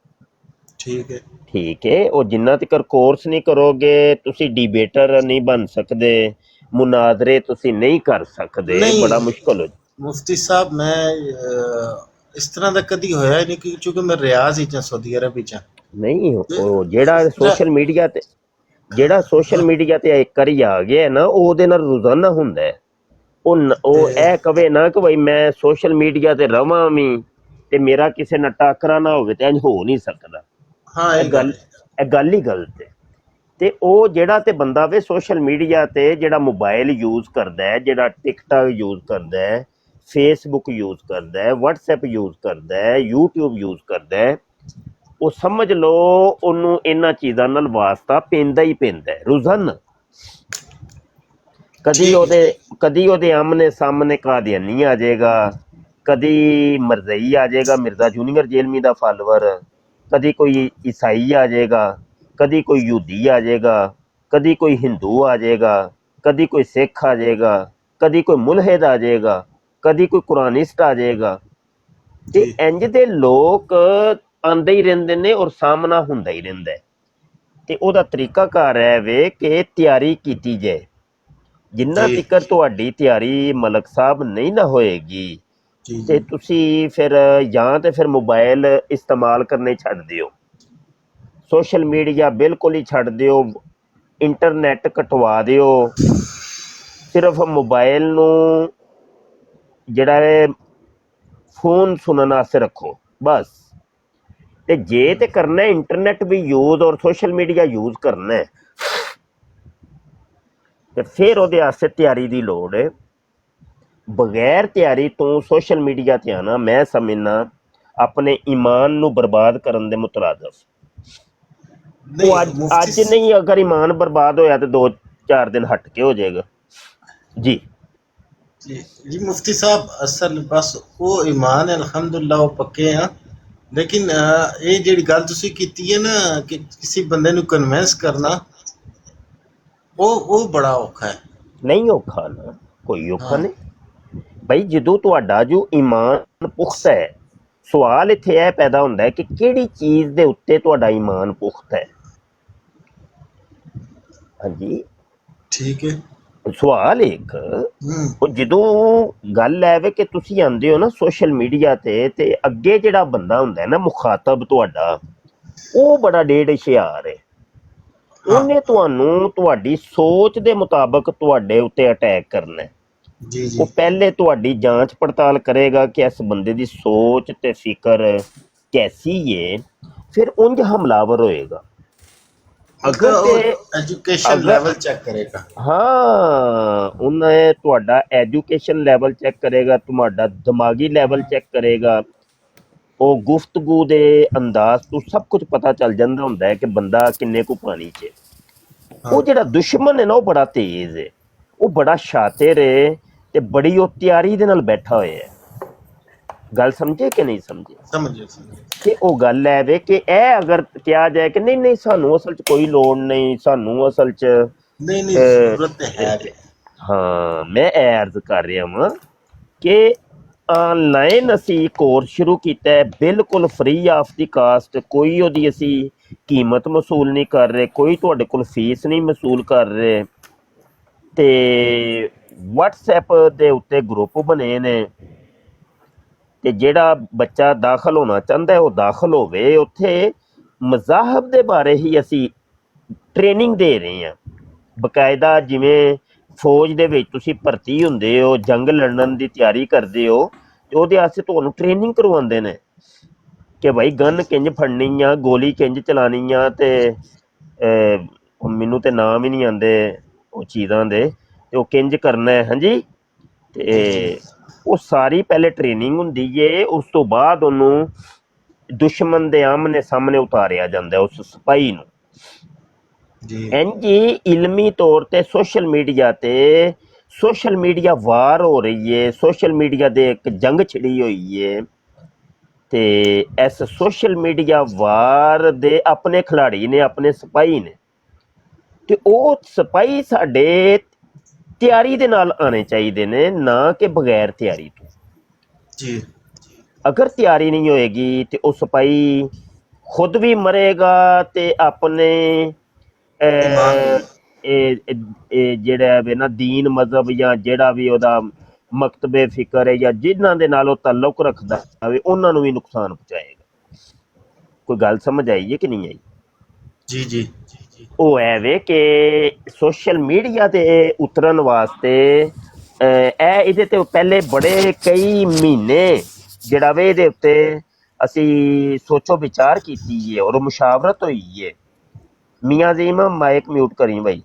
ਠੀਕ ਹੈ। ਠੀਕ ਹੈ। ਉਹ ਜਿੰਨਾ ਤੱਕ ਕੋਰਸ ਨਹੀਂ ਕਰੋਗੇ ਤੁਸੀਂ ਡਿਬੇਟਰ ਨਹੀਂ ਬਣ ਸਕਦੇ, ਮੁਨਾਜ਼ਰੇ ਤੁਸੀਂ ਨਹੀਂ ਕਰ ਸਕਦੇ, ਨਹੀਂ। ਬੜਾ ਮੁਸ਼ਕਲ ਹੋ। ਮੁਫਤੀ ਸਾਹਿਬ ਮੈਂ ਇਸ ਤਰ੍ਹਾਂ ਦਾ ਕਦੀ ਹੋਇਆ ਹੀ ਨਹੀਂ, ਕਿਉਂਕਿ ਮੈਂ ਰਿਆਜ਼ ਹੀ ਜਾਂ ਸਾਊਦੀ ਅਰਬ ਵਿੱਚ ਨਹੀਂ ਉਹ ਜਿਹੜਾ ਸੋਸ਼ਲ ਮੀਡੀਆ ਤੇ ਇੱਕ ਵਾਰੀ ਆ ਗਿਆ ਨਾ, ਉਹ ਉਹਦੇ ਨਾਲ ਰੋਜ਼ਾਨਾ ਹੁੰਦਾ ਹੈ। ਉਹ ਇਹ ਕਵੇ ਨਾ ਕਿ ਬਈ ਮੈਂ ਸੋਸ਼ਲ ਮੀਡੀਆ ਤੇ ਰਵਾਂ ਵੀ ਤੇ ਮੇਰਾ ਕਿਸੇ ਨਾਲ ਟਾਕਰਾ ਨਾ ਹੋਵੇ, ਤੇ ਇੰਝ ਹੋ ਨਹੀਂ ਸਕਦਾ। ਹਾਂ ਇਹ ਗੱਲ ਹੀ ਗਲਤ ਹੈ। ਤੇ ਉਹ ਜਿਹੜਾ ਤੇ ਬੰਦਾ ਵੇ ਸੋਸ਼ਲ ਮੀਡੀਆ ਤੇ ਜਿਹੜਾ ਮੋਬਾਈਲ ਯੂਜ਼ ਕਰਦਾ ਹੈ, ਜਿਹੜਾ ਟਿਕਟਾਕ ਯੂਜ਼ ਕਰਦਾ ਹੈ, ਫੇਸਬੁੱਕ ਯੂਜ਼ ਕਰਦਾ ਹੈ, ਵਟਸਐਪ ਯੂਜ਼ ਕਰਦਾ ਹੈ, YouTube ਯੂਜ਼ ਕਰਦਾ ਹੈ, ਉਹ ਸਮਝ ਲਓ ਉਹਨੂੰ ਇਹਨਾਂ ਚੀਜ਼ਾਂ ਨਾਲ ਵਾਸਤਾ ਪੈਂਦਾ ਹੀ ਪੈਂਦਾ ਹੈ ਰੋਜ਼ਾਨਾ। ਕਦੀ ਉਹਦੇ ਆਮਨੇ ਸਾਹਮਣੇ ਕਾਦੀਆਨੀ ਆ ਜਾਏਗਾ, ਕਦੀ ਮਰਜ਼ਈ ਆ ਜਾਏਗਾ ਮਿਰਜ਼ਾ ਜੂਨੀਅਰ ਜੇਲਮੀ ਦਾ ਫਾਲੋਅਰ, ਕਦੀ ਕੋਈ ਈਸਾਈ ਆ ਜਾਏਗਾ, ਕਦੀ ਕੋਈ ਯਹੂਦੀ ਆ ਜਾਏਗਾ, ਕਦੀ ਕੋਈ ਹਿੰਦੂ ਆ ਜਾਏਗਾ, ਕਦੀ ਕੋਈ ਸਿੱਖ ਆ ਜਾਏਗਾ, ਕਦੀ ਕੋਈ ਮੁਲਹਿਦ ਆ ਜਾਏਗਾ, ਕਦੀ ਕੋਈ ਕੁਰਾਨਿਸਟ ਆ ਜਾਏਗਾ। ਤੇ ਇੰਜ ਦੇ ਲੋਕ ਆਉਂਦੇ ਹੀ ਰਹਿੰਦੇ ਨੇ ਔਰ ਸਾਹਮਣਾ ਹੁੰਦਾ ਹੀ ਰਹਿੰਦਾ। ਤੇ ਉਹਦਾ ਤਰੀਕਾਕਾਰ ਹੈ ਵੇ ਕਿ ਤਿਆਰੀ ਕੀਤੀ ਜਾਏ। ਜਿੰਨਾ ਤੀਕਰ ਤੁਹਾਡੀ ਤਿਆਰੀ ਮਲਕ ਸਾਹਿਬ ਨਹੀਂ ਨਾ ਹੋਏਗੀ ਤੇ ਤੁਸੀਂ ਫਿਰ ਜਾਂ ਤੇ ਫਿਰ ਮੋਬਾਈਲ ਇਸਤੇਮਾਲ ਕਰਨੇ ਛੱਡ ਦਿਓ, ਸੋਸ਼ਲ ਮੀਡੀਆ ਬਿਲਕੁਲ ਹੀ ਛੱਡ ਦਿਓ, ਇੰਟਰਨੈਟ ਕਟਵਾ ਦਿਓ, ਸਿਰਫ ਮੋਬਾਈਲ ਨੂੰ ਜਿਹੜਾ ਹੈ ਫੋਨ ਸੁਣਨ ਵਾਸਤੇ ਰੱਖੋ ਬਸ। ਤੇ ਜੇ ਤੇ ਕਰਨਾ ਇੰਟਰਨੈਟ ਵੀ ਯੂਜ਼ ਔਰ ਸੋਸ਼ਲ ਮੀਡੀਆ ਯੂਜ਼ ਕਰਨਾ ਹੈ ਤੇ ਫਿਰ ਉਹਦੇ ਵਾਸਤੇ ਤਿਆਰੀ ਦੀ ਲੋੜ ਹੈ। ਬਗੈਰ ਤਿਆਰੀ ਤੋਂ ਸੋਸ਼ਲ ਮੀਡੀਆ ਤੇ ਆਉਣਾ ਮੈਂ ਸਮਝਣਾ ਆਪਣੇ ਈਮਾਨ ਨੂੰ ਬਰਬਾਦ ਕਰਨ ਦੇ ਮੁਤਰਾਦਫ। ਉਹ ਅੱਜ ਨਹੀਂ, ਅਗਰ ਈਮਾਨ ਬਰਬਾਦ ਹੋਇਆ ਤੇ 2-4 ਦਿਨ ਹਟ ਕੇ ਹੋ ਜਾਏਗਾ। ਜੀ ਜੀ ਮੁਫਤੀ ਸਾਹਿਬ ਅਸਲ ਬਸ ਉਹ ਈਮਾਨ ਹੈ ਅਲਹਮਦੁਲਿਲਾ, ਉਹ ਪੱਕੇ ਆ। ਲੇਕਿਨ ਇਹ ਜਿਹੜੀ ਗੱਲ ਤੁਸੀਂ ਕੀਤੀ ਹੈ ਨਾ ਕਿ ਕਿਸੇ ਬੰਦੇ ਨੂੰ ਕਨਵਿੰਸ ਕਰਨਾ, ਉਹ ਬੜਾ ਔਖਾ ਹੈ। ਨਹੀਂ ਔਖਾ ਨਾ, ਕੋਈ ਔਖਾ ਨਹੀਂ। ਬਈ ਜਦੋਂ ਤੁਹਾਡਾ ਜੋ ਈਮਾਨ ਪੁਖਤਾ ਹੈ, ਸਵਾਲ ਇੱਥੇ ਇਹ ਪੈਦਾ ਹੁੰਦਾ ਹੈ ਕਿ ਕਿਹੜੀ ਚੀਜ਼ ਦੇ ਉੱਤੇ ਤੁਹਾਡਾ ਈਮਾਨ ਪੁਖਤਾ ਹੈ। ਹਾਂਜੀ, ठीक है। ਸਵਾਲ ਇੱਕ ਉਹ ਜਦੋਂ ਗੱਲ ਹੈ ਵੇ ਕਿ ਤੁਸੀਂ ਆਉਂਦੇ ਹੋ ਨਾ ਸੋਸ਼ਲ ਮੀਡੀਆ ਤੇ ਅੱਗੇ ਜਿਹੜਾ ਬੰਦਾ ਹੁੰਦਾ ਹੈ ਨਾ ਮੁਖਾਤਬ ਤੁਹਾਡਾ, ਉਹ ਬੜਾ ਡੇਢ ਹੁਸ਼ਿਆਰ ਹੈ। हाँ ਉਹਨੇ ਤੁਹਾਨੂੰ ਤੁਹਾਡੀ ਸੋਚ ਦੇ ਮੁਤਾਬਕ ਤੁਹਾਡੇ ਉੱਤੇ ਅਟੈਕ ਕਰਨਾ ਹੈ। जी जी। ਉਹ ਪਹਿਲੇ ਤੁਹਾਡੀ ਜਾਂਚ ਪੜਤਾਲ ਕਰੇਗਾ ਕਿ ਇਸ ਬੰਦੇ ਦੀ ਸੋਚ ਤੇ ਫਿਕਰ ਕੈਸੀ ਹੈ, ਫਿਰ ਉਂਝ ਹਮਲਾਵਰ ਹੋਏਗਾ। ਅਗਰ ਤੇ एजुकेशन ਅਗਰ लेवल चेक करेगा। ਹਾਂ, ਉਹਨੇ ਤੁਹਾਡਾ ਐਜੂਕੇਸ਼ਨ ਲੈਵਲ ਚੈੱਕ ਕਰੇਗਾ, ਤੁਹਾਡਾ ਦਿਮਾਗੀ ਲੈਵਲ ਚੈੱਕ ਕਰੇਗਾ, ਉਹ ਗੁਫ਼ਤਗੂ ਦੇ ਅੰਦਾਜ਼ ਤੋਂ ਸਭ ਕੁਝ ਪਤਾ ਚੱਲ ਜਾਂਦਾ ਹੁੰਦਾ ਹੈ ਕਿ ਬੰਦਾ ਕਿੰਨੇ ਕੁ ਪਾਣੀ 'ਚ ਹੈ। हाँ ਉਹ ਜਿਹੜਾ ਦੁਸ਼ਮਣ ਹੈ ਨਾ ਉਹ ਬੜਾ ਤੇਜ਼ ਹੈ, ਉਹ ਬੜਾ ਸ਼ਾਤਿਰ ਹੈ ਤੇ ਬੜੀ ਉਹ ਤਿਆਰੀ ਦੇ ਨਾਲ ਬੈਠਾ ਹੋਇਆ ਹੈ। ਗੱਲ ਸਮਝੇ ਕਿ ਨਹੀਂ ਸਮਝੇ? समझिए समझिए। ਕਿ ਉਹ ਗੱਲ ਹੈ ਵੇ ਕਿ ਇਹ ਅਗਰ ਕਿਹਾ ਜਾਏ ਕਿ ਨਹੀਂ ਨਹੀਂ ਸਾਨੂੰ ਅਸਲ 'ਚ ਕੋਈ ਲੋੜ ਨਹੀਂ, ਸਾਨੂੰ ਅਸਲ 'ਚ नहीं नहीं, ਅਹ, जरूरत तो है भी। ਹਾਂ, ਮੈਂ ਇਹ ਅਰਜ਼ ਕਰ ਰਿਹਾ ਵਾਂ ਕਿ ਆਨਲਾਈਨ ਅਸੀਂ ਕੋਰਸ ਸ਼ੁਰੂ ਕੀਤਾ ਹੈ, ਬਿਲਕੁਲ ਫ੍ਰੀ ਆਫ ਦੀ ਕਾਸਟ, ਕੋਈ ਉਹਦੀ ਅਸੀਂ ਕੀਮਤ ਵਸੂਲ ਨਹੀਂ ਕਰ ਰਹੇ, ਕੋਈ ਤੁਹਾਡੇ ਕੋਲ ਫੀਸ ਨਹੀਂ ਵਸੂਲ ਕਰ ਰਹੇ। ਤੇ WhatsApp ਦੇ ਉੱਤੇ ਗਰੁੱਪ ਬਣੇ ਨੇ ਤੇ ਜਿਹੜਾ ਬੱਚਾ ਦਾਖਲ ਹੋਣਾ ਚਾਹੁੰਦਾ ਹੈ ਉਹ ਦਾਖਲ ਹੋਵੇ। ਉੱਥੇ ਮਜ਼ਾਹਬ ਦੇ ਬਾਰੇ ਹੀ ਅਸੀਂ ਟ੍ਰੇਨਿੰਗ ਦੇ ਰਹੇ ਹਾਂ ਬਕਾਇਦਾ। ਜਿਵੇਂ ਫੌਜ ਦੇ ਵਿੱਚ ਤੁਸੀਂ ਭਰਤੀ ਹੁੰਦੇ ਹੋ, ਜੰਗ ਲੜਨ ਦੀ ਤਿਆਰੀ ਕਰਦੇ ਹੋ, ਤੇ ਉਹਦੇ ਵਾਸਤੇ ਤੁਹਾਨੂੰ ਟ੍ਰੇਨਿੰਗ ਕਰਵਾਉਂਦੇ ਨੇ ਕਿ ਭਾਈ ਗਨ ਕਿੰਝ ਫੜਨੀ ਆ, ਗੋਲੀ ਕਿੰਝ ਚਲਾਣੀ ਆ, ਤੇ ਮੈਨੂੰ ਤੇ ਨਾਮ ਹੀ ਨਹੀਂ ਆਉਂਦੇ ਉਹ ਚੀਜ਼ਾਂ ਦੇ, ਤੇ ਉਹ ਕਿੰਝ ਕਰਨਾ ਹੈ। ਹਾਂਜੀ, जी जी ਤੇ ਉਹ ਸਾਰੀ ਪਹਿਲੇ ਟ੍ਰੇਨਿੰਗ ਹੁੰਦੀ ਏ, ਉਸ ਤੋਂ ਬਾਅਦ ਉਹਨੂੰ ਦੁਸ਼ਮਣ ਦੇ ਆਮਨੇ ਸਾਹਮਣੇ ਉਤਾਰਿਆ ਜਾਂਦਾ ਉਸ ਸਿਪਾਹੀ ਨੂੰ। जी। ਇੰਝ ਹੀ ਇਲਮੀ ਤੌਰ ਤੇ ਸੋਸ਼ਲ ਮੀਡੀਆ ਵਾਰ ਹੋ ਰਹੀ ਏ, ਸੋਸ਼ਲ ਮੀਡੀਆ ਦੇ ਇੱਕ ਜੰਗ ਛਿੜੀ ਹੋਈ ਏ। ਤੇ ਇਸ ਸੋਸ਼ਲ ਮੀਡੀਆ ਵਾਰ ਦੇ ਆਪਣੇ ਖਿਲਾੜੀ ਨੇ, ਆਪਣੇ ਸਿਪਾਹੀ ਨੇ, ਤੇ ਉਹ ਸਿਪਾਹੀ ਸਾਡੇ ਤਿਆਰੀ ਦੇ ਨਾਲ ਆਉਣੇ ਚਾਹੀਦੇ ਨੇ, ਨਾ ਕਿ ਬਗੈਰ ਤਿਆਰੀ ਤੋਂ। जी। ਅਗਰ ਤਿਆਰੀ ਨਹੀਂ ਹੋਏਗੀ ਤੇ ਉਹ ਸਿਪਾਹੀ ਖੁਦ ਵੀ ਮਰੇਗਾ ਤੇ ਆਪਣੇ ईमान ਇਹ ਜਿਹੜਾ ਵੇ ਨਾ ਦੀਨ ਮਜ਼ਹਬ ਜਾਂ ਜਿਹੜਾ ਵੀ ਉਹਦਾ ਮਕਤਬੇ ਫਿਕਰ ਹੈ ਜਾਂ ਜਿਨ੍ਹਾਂ ਦੇ ਨਾਲ ਉਹ ਤਾਲੁਕ ਰੱਖਦਾ ਹੋਵੇ ਉਹਨਾਂ ਨੂੰ ਵੀ ਨੁਕਸਾਨ ਪਹੁੰਚਾਏਗਾ। ਕੋਈ ਗੱਲ ਸਮਝ ਆਈ ਹੈ ਕਿ ਨਹੀਂ ਆਈ? जी जी जी जी। ਉਹ ਹੈ ਵੇ ਕਿ ਸੋਸ਼ਲ ਮੀਡੀਆ ਤੇ ਉਤਰਨ ਵਾਸਤੇ ਇਹਦੇ ਤੇ ਪਹਿਲੇ ਬੜੇ ਕਈ ਮਹੀਨੇ ਜਿਹੜਾ ਵੇ ਇਹਦੇ ਉੱਤੇ ਅਸੀਂ ਸੋਚੋ ਵਿਚਾਰ ਕੀਤੀ ਹੈ ਔਰ ਮੁਸ਼ਾਵਰਤ ਹੋਈ ਹੈ। ਮੀਆਂ ਜ਼ੀਮ ਮਾਈਕ ਮਿਊਟ ਕਰੀ ਬਾਈ।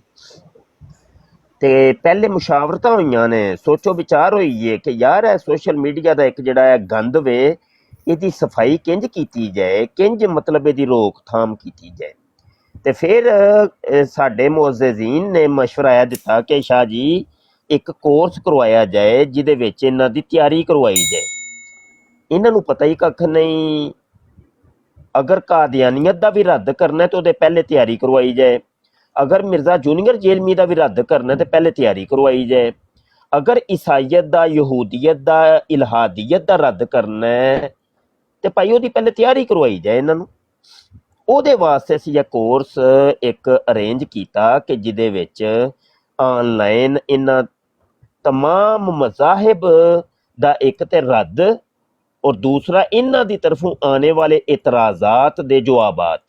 ਤੇ ਪਹਿਲੇ ਮੁਸ਼ਾਵਰਤਾਂ ਹੋਈਆਂ ਨੇ, ਸੋਚੋ ਵਿਚਾਰ ਹੋਈ ਹੈ ਕਿ ਯਾਰ ਇਹ ਸੋਸ਼ਲ ਮੀਡੀਆ ਦਾ ਇੱਕ ਜਿਹੜਾ ਹੈ ਗੰਦ ਵੇ, ਇਹਦੀ ਸਫਾਈ ਕਿੰਝ ਕੀਤੀ ਜਾਏ, ਕਿੰਝ ਮਤਲਬ ਇਹਦੀ ਰੋਕਥਾਮ ਕੀਤੀ ਜਾਏ। ਤੇ ਫਿਰ ਸਾਡੇ ਮੁਅੱਜ਼ਜ਼ੀਨ ਨੇ ਮਸ਼ਵਰਾ ਇਹ ਦਿੱਤਾ ਕਿ ਸ਼ਾਹ ਜੀ ਇੱਕ ਕੋਰਸ ਕਰਵਾਇਆ ਜਾਏ ਜਿਹਦੇ ਵਿੱਚ ਇਹਨਾਂ ਦੀ ਤਿਆਰੀ ਕਰਵਾਈ ਜਾਏ। ਇਹਨਾਂ ਨੂੰ ਪਤਾ ਹੀ ਕੱਖ ਨਹੀਂ। ਅਗਰ ਕਾਦੀਆਨੀਅਤ ਦਾ ਵੀ ਰੱਦ ਕਰਨਾ ਤੇ ਉਹਦੇ ਪਹਿਲੇ ਤਿਆਰੀ ਕਰਵਾਈ ਜਾਏ, ਅਗਰ ਮਿਰਜ਼ਾ ਜੂਨੀਅਰ ਜੇਲਮੀ ਦਾ ਵੀ ਰੱਦ ਕਰਨਾ ਤੇ ਪਹਿਲੇ ਤਿਆਰੀ ਕਰਵਾਈ ਜਾਏ, ਅਗਰ ਈਸਾਈਅਤ ਦਾ, ਯਹੂਦੀਅਤ ਦਾ, ਇਲਹਾਦੀਅਤ ਦਾ ਰੱਦ ਕਰਨਾ ਹੈ ਤੇ ਭਾਈ ਉਹਦੀ ਪਹਿਲੇ ਤਿਆਰੀ ਕਰਵਾਈ ਜਾਏ ਇਹਨਾਂ ਨੂੰ। ਉਹਦੇ ਵਾਸਤੇ ਅਸੀਂ ਇਹ ਕੋਰਸ ਇੱਕ ਅਰੇਂਜ ਕੀਤਾ ਕਿ ਜਿਹਦੇ ਵਿੱਚ ਆਨਲਾਈਨ ਇਹਨਾਂ ਤਮਾਮ ਮਜ਼ਾਹਿਬ ਦਾ ਇੱਕ ਤੇ ਰੱਦ ਔਰ ਦੂਸਰਾ ਇਹਨਾਂ ਦੀ ਤਰਫੋਂ ਆने ਵਾਲੇ ਇਤਰਾਜ਼ਾਤ ਦੇ ਜਵਾਬਾਤ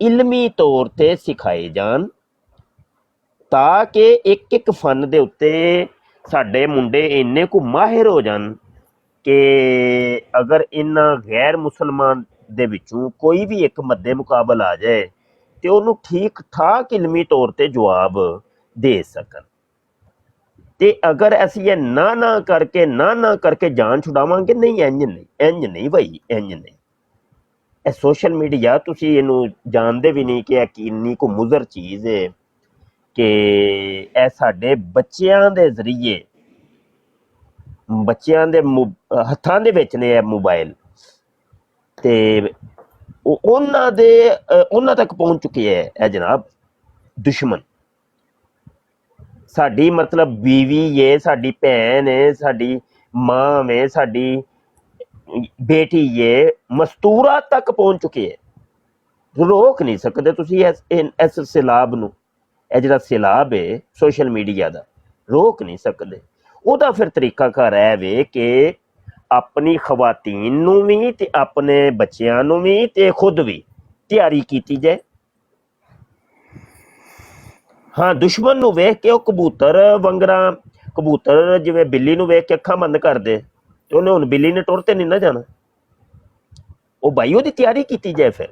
ਇਲਮੀ ਤੌਰ ਤੇ ਸਿਖਾਏ ਜਾਣ, ਤਾਂ ਕਿ ਇੱਕ ਇੱਕ ਫਨ ਦੇ ਉੱਤੇ ਸਾਡੇ ਮੁੰਡੇ ਇੰਨੇ ਕੁ ਮਾਹਿਰ ਹੋ ਜਾਣ ਕਿ ਅਗਰ ਇਹਨਾਂ ਗੈਰ ਮੁਸਲਮਾਨ ਦੇ ਵਿੱਚੋਂ ਕੋਈ ਵੀ ਇੱਕ ਮੱਦੇ ਮੁਕਾਬਲ ਆ ਜਾਏ ਤੇ ਉਹਨੂੰ ਠੀਕ ਠਾਕ ਇਲਮੀ ਤੌਰ ਤੇ ਜਵਾਬ ਦੇ ਸਕਣ। ਤੇ ਅਗਰ ਅਸੀਂ ਇਹ ਨਾ ਕਰਕੇ ਜਾਨ ਛੁਡਾਵਾਂਗੇ, ਨਹੀਂ ਇੰਝ ਨਹੀਂ ਭਾਈ, ਇੰਝ ਨਹੀਂ। ਇਹ ਸੋਸ਼ਲ ਮੀਡੀਆ ਤੁਸੀਂ ਇਹਨੂੰ ਜਾਣਦੇ ਵੀ ਨਹੀਂ ਕਿ ਇਹ ਕਿੰਨੀ ਕੁ ਮੁਜ਼ਰ ਚੀਜ਼ ਹੈ ਕਿ ਇਹ ਸਾਡੇ ਬੱਚਿਆਂ ਦੇ ਜ਼ਰੀਏ, ਬੱਚਿਆਂ ਦੇ ਹੱਥਾਂ ਦੇ ਵਿੱਚ ਨੇ ਇਹ ਮੋਬਾਈਲ, ਤੇ ਉਹਨਾਂ ਤੱਕ ਪਹੁੰਚ ਚੁੱਕੇ ਹੈ ਇਹ ਜਨਾਬ ਦੁਸ਼ਮਣ। ਸਾਡੀ ਮਤਲਬ ਬੀਵੀ ਏ, ਸਾਡੀ ਭੈਣ ਏ, ਸਾਡੀ ਮਾਂ ਵੇ, ਸਾਡੀ ਬੇਟੀ ਏ, ਮਸਤੂਰਾ ਤੱਕ ਪਹੁੰਚ ਚੁੱਕੀ ਹੈ। ਰੋਕ ਨਹੀਂ ਸਕਦੇ ਤੁਸੀਂ ਇਸ ਸੈਲਾਬ ਨੂੰ। ਇਹ ਜਿਹੜਾ ਸੈਲਾਬ ਹੈ ਸੋਸ਼ਲ ਮੀਡੀਆ ਦਾ, ਰੋਕ ਨਹੀਂ ਸਕਦੇ। ਉਹਦਾ ਫਿਰ ਤਰੀਕਾਕਾਰ ਹੈ ਵੇ ਕਿ ਆਪਣੀ ਖਵਾਤੀਨ ਨੂੰ ਵੀ ਤੇ ਆਪਣੇ ਬੱਚਿਆਂ ਨੂੰ ਵੀ ਤੇ ਖੁਦ ਵੀ ਤਿਆਰੀ ਕੀਤੀ ਜਾਏ। ਹਾਂ, ਦੁਸ਼ਮਣ ਨੂੰ ਵੇਖ ਕੇ ਉਹ ਕਬੂਤਰ ਵੰਗਰਾ, ਕਬੂਤਰ ਜਿਵੇਂ ਬਿੱਲੀ ਨੂੰ ਵੇਖ ਕੇ ਅੱਖਾਂ ਬੰਦ ਕਰ ਦੇ, ਤੇ ਉਹਨੇ ਹੁਣ ਬਿੱਲੀ ਨੇ ਟੁਰ ਤੇ ਨਹੀਂ ਨਾ ਜਾਣਾ। ਉਹ ਭਾਈ ਉਹਦੀ ਤਿਆਰੀ ਕੀਤੀ ਜਾਏ ਫਿਰ,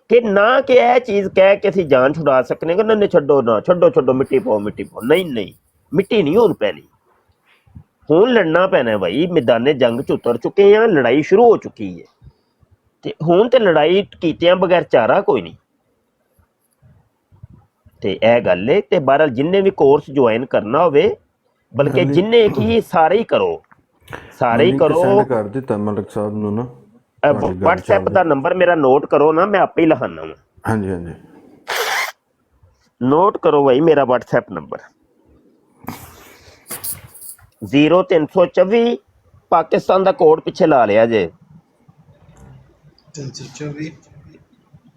ਕਿ ਨਾ ਕਿ ਇਹ ਚੀਜ਼ ਕਹਿ ਕੇ ਅਸੀਂ ਜਾਨ ਛੁਡਾ ਸਕਨੇ ਕਿ ਨਾ ਛੱਡੋ, ਨਾ ਛੱਡੋ, ਛੱਡੋ, ਮਿੱਟੀ ਪਾਓ, ਮਿੱਟੀ ਪਾਓ। ਨਹੀਂ ਨਹੀਂ, ਮਿੱਟੀ ਨਹੀਂ ਹੁਣ ਪੈਣੀ, ਹੁਣ ਲੜਨਾ ਪੈਣਾ ਭਾਈ। ਮੈਦਾਨੇ ਜੰਗ 'ਚ ਉਤਰ ਚੁੱਕੇ ਆ, ਲੜਾਈ ਸ਼ੁਰੂ ਹੋ ਚੁੱਕੀ ਹੈ, ਤੇ ਹੁਣ ਤੇ ਲੜਾਈ ਕੀਤਿਆਂ ਬਗੈਰ ਚਾਰਾ ਕੋਈ ਨਹੀਂ। ਤੇ ਇਹ ਗੱਲ ਹੈ। ਤੇ ਬਹਰਹਾਲ ਜਿੰਨੇ ਵੀ ਕੋਰਸ ਜੁਆਇਨ ਕਰਨਾ ਹੋਵੇ, ਬਲਕਿ ਜਿੰਨੇ ਕੀ ਸਾਰੇ ਹੀ ਕਰੋ, ਸਾਰੇ ਹੀ ਕਰੋ। ਸੈਂਡ ਕਰ ਦਿੱਤਾ ਮਲਕ ਸਾਹਿਬ ਨੂੰ ਨਾ WhatsApp ਦਾ ਨੰਬਰ ਮੇਰਾ ਨੋਟ ਕਰੋ ਨਾ, ਮੈਂ ਆਪੇ ਹੀ ਲਿਖਾਨਾ ਵਾ। ਹਾਂਜੀ ਹਾਂਜੀ, ਨੋਟ ਕਰੋ ਭਾਈ, ਮੇਰਾ WhatsApp ਨੰਬਰ 0324, ਪਾਕਿਸਤਾਨ ਦਾ ਕੋਡ ਪਿੱਛੇ ਲਾ ਲਿਆ ਜੇ, 324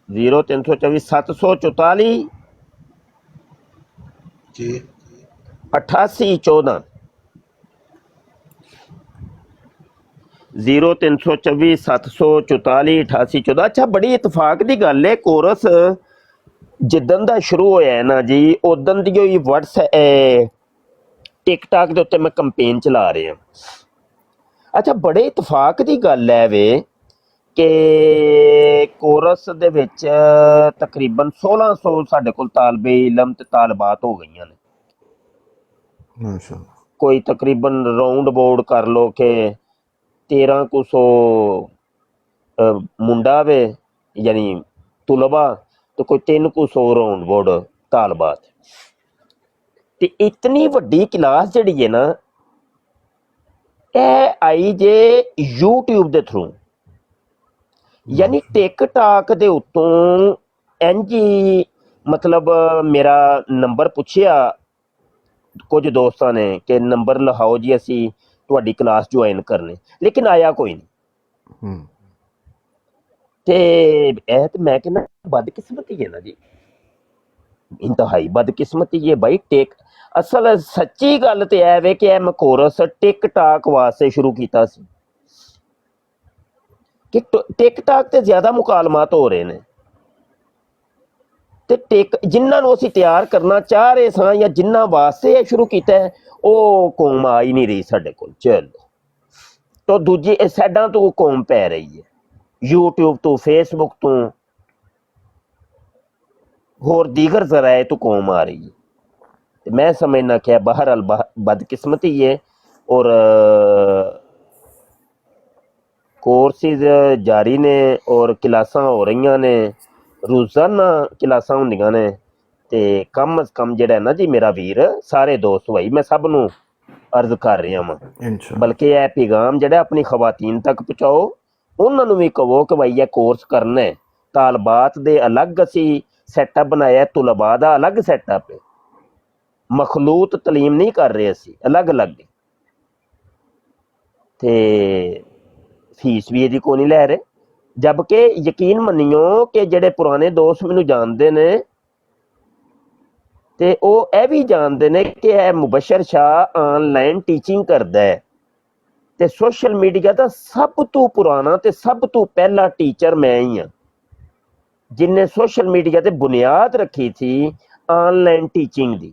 0324 744 ਜੀ 8814, 0324 744 8814। ਅੱਛਾ, ਬੜੀ ਇਤਫਾਕ ਦੀ ਗੱਲ ਹੈ, ਕੋਰਸ ਜਿੱਦਣ ਦਾ ਸ਼ੁਰੂ ਹੋਇਆ ਹੈ ਨਾ ਜੀ, ਉਦਣ ਦੀ ਹੀ ਟਿਕਟਾਕ ਦੇ ਉੱਤੇ ਮੈਂ ਕੰਪੇਨ ਚਲਾ ਰਿਹਾ। ਅੱਛਾ, ਬੜੇ ਇਤਫਾਕ ਦੀ ਗੱਲ ਹੈ ਵੇ ਕਿ ਕੋਰਸ ਦੇ ਵਿੱਚ ਤਕਰੀਬਨ 1600 ਸਾਡੇ ਕੋਲ ਤਾਲਬੇ ਇਲਮ ਤੇ ਤਾਲਬਾਤ ਹੋ ਗਈਆਂ ਨੇ। ਮਾਸ਼ਾਅੱਲਾ। ਕੋਈ ਤਕਰੀਬਨ ਰਾਉਂਡ ਬੋਰਡ ਕਰ ਲੋ ਕਿ 1300 ਮੁੰਡਾ ਵੇ, ਯਾਨੀ ਤੁਲਬਾ, ਤੇ ਕੋਈ 300 ਰਾਉਂਡ ਬੋਰਡ ਤਾਲਬਾਤ। ਤੇ ਇਤਨੀ ਵੱਡੀ ਕਲਾਸ ਜਿਹੜੀ ਹੈ ਨਾ, ਇਹ ਆਈ ਜੇ YouTube ਦੇ ਥਰੂ, ਯਾਨੀ ਟਿਕਟਾਕ ਦੇ ਉੱਤੋਂ ਇੰਝ ਹੀ ਮਤਲਬ ਮੇਰਾ ਨੰਬਰ ਪੁੱਛਿਆ ਕੁਝ ਦੋਸਤਾਂ ਨੇ ਕਿ ਨੰਬਰ ਲਿਖਾਓ ਜੀ, ਅਸੀਂ ਤੁਹਾਡੀ ਕਲਾਸ ਜੁਆਇਨ ਕਰਨੀ, ਲੇਕਿਨ ਆਇਆ ਕੋਈ ਨਹੀਂ। ਤੇ ਇਹ ਤੇ ਮੈਂ ਕਹਿੰਦਾ ਬਦਕਿਸਮਤੀ ਹੈ ਨਾ ਜੀ, ਇੰਤਹਾਈ ਬਦਕਿਸਮਤੀ ਹੈ ਭਾਈ। ਅਸਲ ਸੱਚੀ ਗੱਲ ਤੇ ਇਹ ਵੇ ਕਿ ਇਹ ਮੈਂ ਕੋਰਸ ਟਿਕਟਾਕ ਵਾਸਤੇ ਸ਼ੁਰੂ ਕੀਤਾ ਸੀ, ਕਿ ਟਿਕਟਾਕ ਤੇ ਜ਼ਿਆਦਾ ਮੁਕਾਲਮਾਤ ਹੋ ਰਹੇ ਨੇ, ਤੇ ਜਿਨ੍ਹਾਂ ਨੂੰ ਅਸੀਂ ਤਿਆਰ ਕਰਨਾ ਚਾਹ ਰਹੇ ਸਾਂ ਜਾਂ ਜਿਨ੍ਹਾਂ ਵਾਸਤੇ ਇਹ ਸ਼ੁਰੂ ਕੀਤਾ ਹੈ, ਉਹ ਕੌਮ ਆ ਹੀ ਨਹੀਂ ਰਹੀ ਸਾਡੇ ਕੋਲ। ਚਲੋ, ਤਾਂ ਦੂਜੀ ਸਾਈਡਾਂ ਤੋਂ ਕੌਮ ਪੈ ਰਹੀ ਹੈ, YouTube ਤੋਂ, Facebook ਤੋਂ, ਹੋਰ ਦੀਗਰ ਜ਼ਰਾਏ ਤੋਂ ਕੌਮ ਆ ਰਹੀ ਹੈ। ਤੇ ਮੈਂ ਸਮਝਣਾ ਕਿ ਬਹਰਹਾਲ ਬਦਕਿਸਮਤੀ ਹੈ। ਔਰ ਕੋਰਸਿਸ ਜਾਰੀ ਨੇ ਔਰ ਕਲਾਸਾਂ ਹੋ ਰਹੀਆਂ ਨੇ, ਰੋਜ਼ਾਨਾ ਕਲਾਸਾਂ ਹੁੰਦੀਆਂ ਨੇ। ਤੇ ਕਮ ਅਜ਼ ਕਮ ਜਿਹੜਾ ਨਾ ਜੀ ਮੇਰਾ ਵੀਰ, ਸਾਰੇ ਦੋਸਤ ਭਾਈ, ਮੈਂ ਸਭ ਨੂੰ ਅਰਜ਼ ਕਰ ਰਿਹਾ ਵਾਂ, ਬਲਕਿ ਇਹ ਪੈਗਾਮ ਜਿਹੜਾ ਆਪਣੀ ਖਵਾਤੀਨ ਤੱਕ ਪਹੁੰਚਾਓ। ਉਹਨਾਂ ਨੂੰ ਵੀ ਕਹੋ ਕਿ ਭਾਈ ਇਹ ਕੋਰਸ ਕਰਨਾ ਹੈ। ਤਾਲਬਾਤ ਦੇ ਅਲੱਗ ਅਸੀਂ ਸੈਟਅਪ ਬਣਾਇਆ, ਤੁਲਬਾ ਦਾ ਅਲੱਗ ਸੈਟਅਪ ਹੈ। ਮਖਲੂਤ ਤਲੀਮ ਨਹੀਂ ਕਰ ਰਹੇ ਅਸੀਂ, ਅਲੱਗ ਅਲੱਗ। ਤੇ ਫੀਸ ਵੀ ਇਹਦੀ ਕੋਈ ਨਹੀਂ ਲੈ ਰਹੇ, ਜਬਕਿ ਯਕੀਨ ਮੰਨਿਓ ਕਿ ਜਿਹੜੇ ਪੁਰਾਣੇ ਦੋਸਤ ਮੈਨੂੰ ਜਾਣਦੇ ਨੇ, ਤੇ ਉਹ ਇਹ ਵੀ ਜਾਣਦੇ ਨੇ ਕਿ ਇਹ ਮੁਬਸ਼ਰ ਸ਼ਾਹ ਆਨਲਾਈਨ ਟੀਚਿੰਗ ਕਰਦਾ ਹੈ। ਤੇ ਸੋਸ਼ਲ ਮੀਡੀਆ ਦਾ ਸਭ ਤੋਂ ਪੁਰਾਣਾ ਤੇ ਸਭ ਤੋਂ ਪਹਿਲਾ ਟੀਚਰ ਮੈਂ ਹੀ ਹਾਂ, ਜਿਨਨੇ ਸੋਸ਼ਲ ਮੀਡੀਆ ਤੇ ਬੁਨਿਆਦ ਰੱਖੀ ਸੀ ਆਨਲਾਈਨ ਟੀਚਿੰਗ ਦੀ।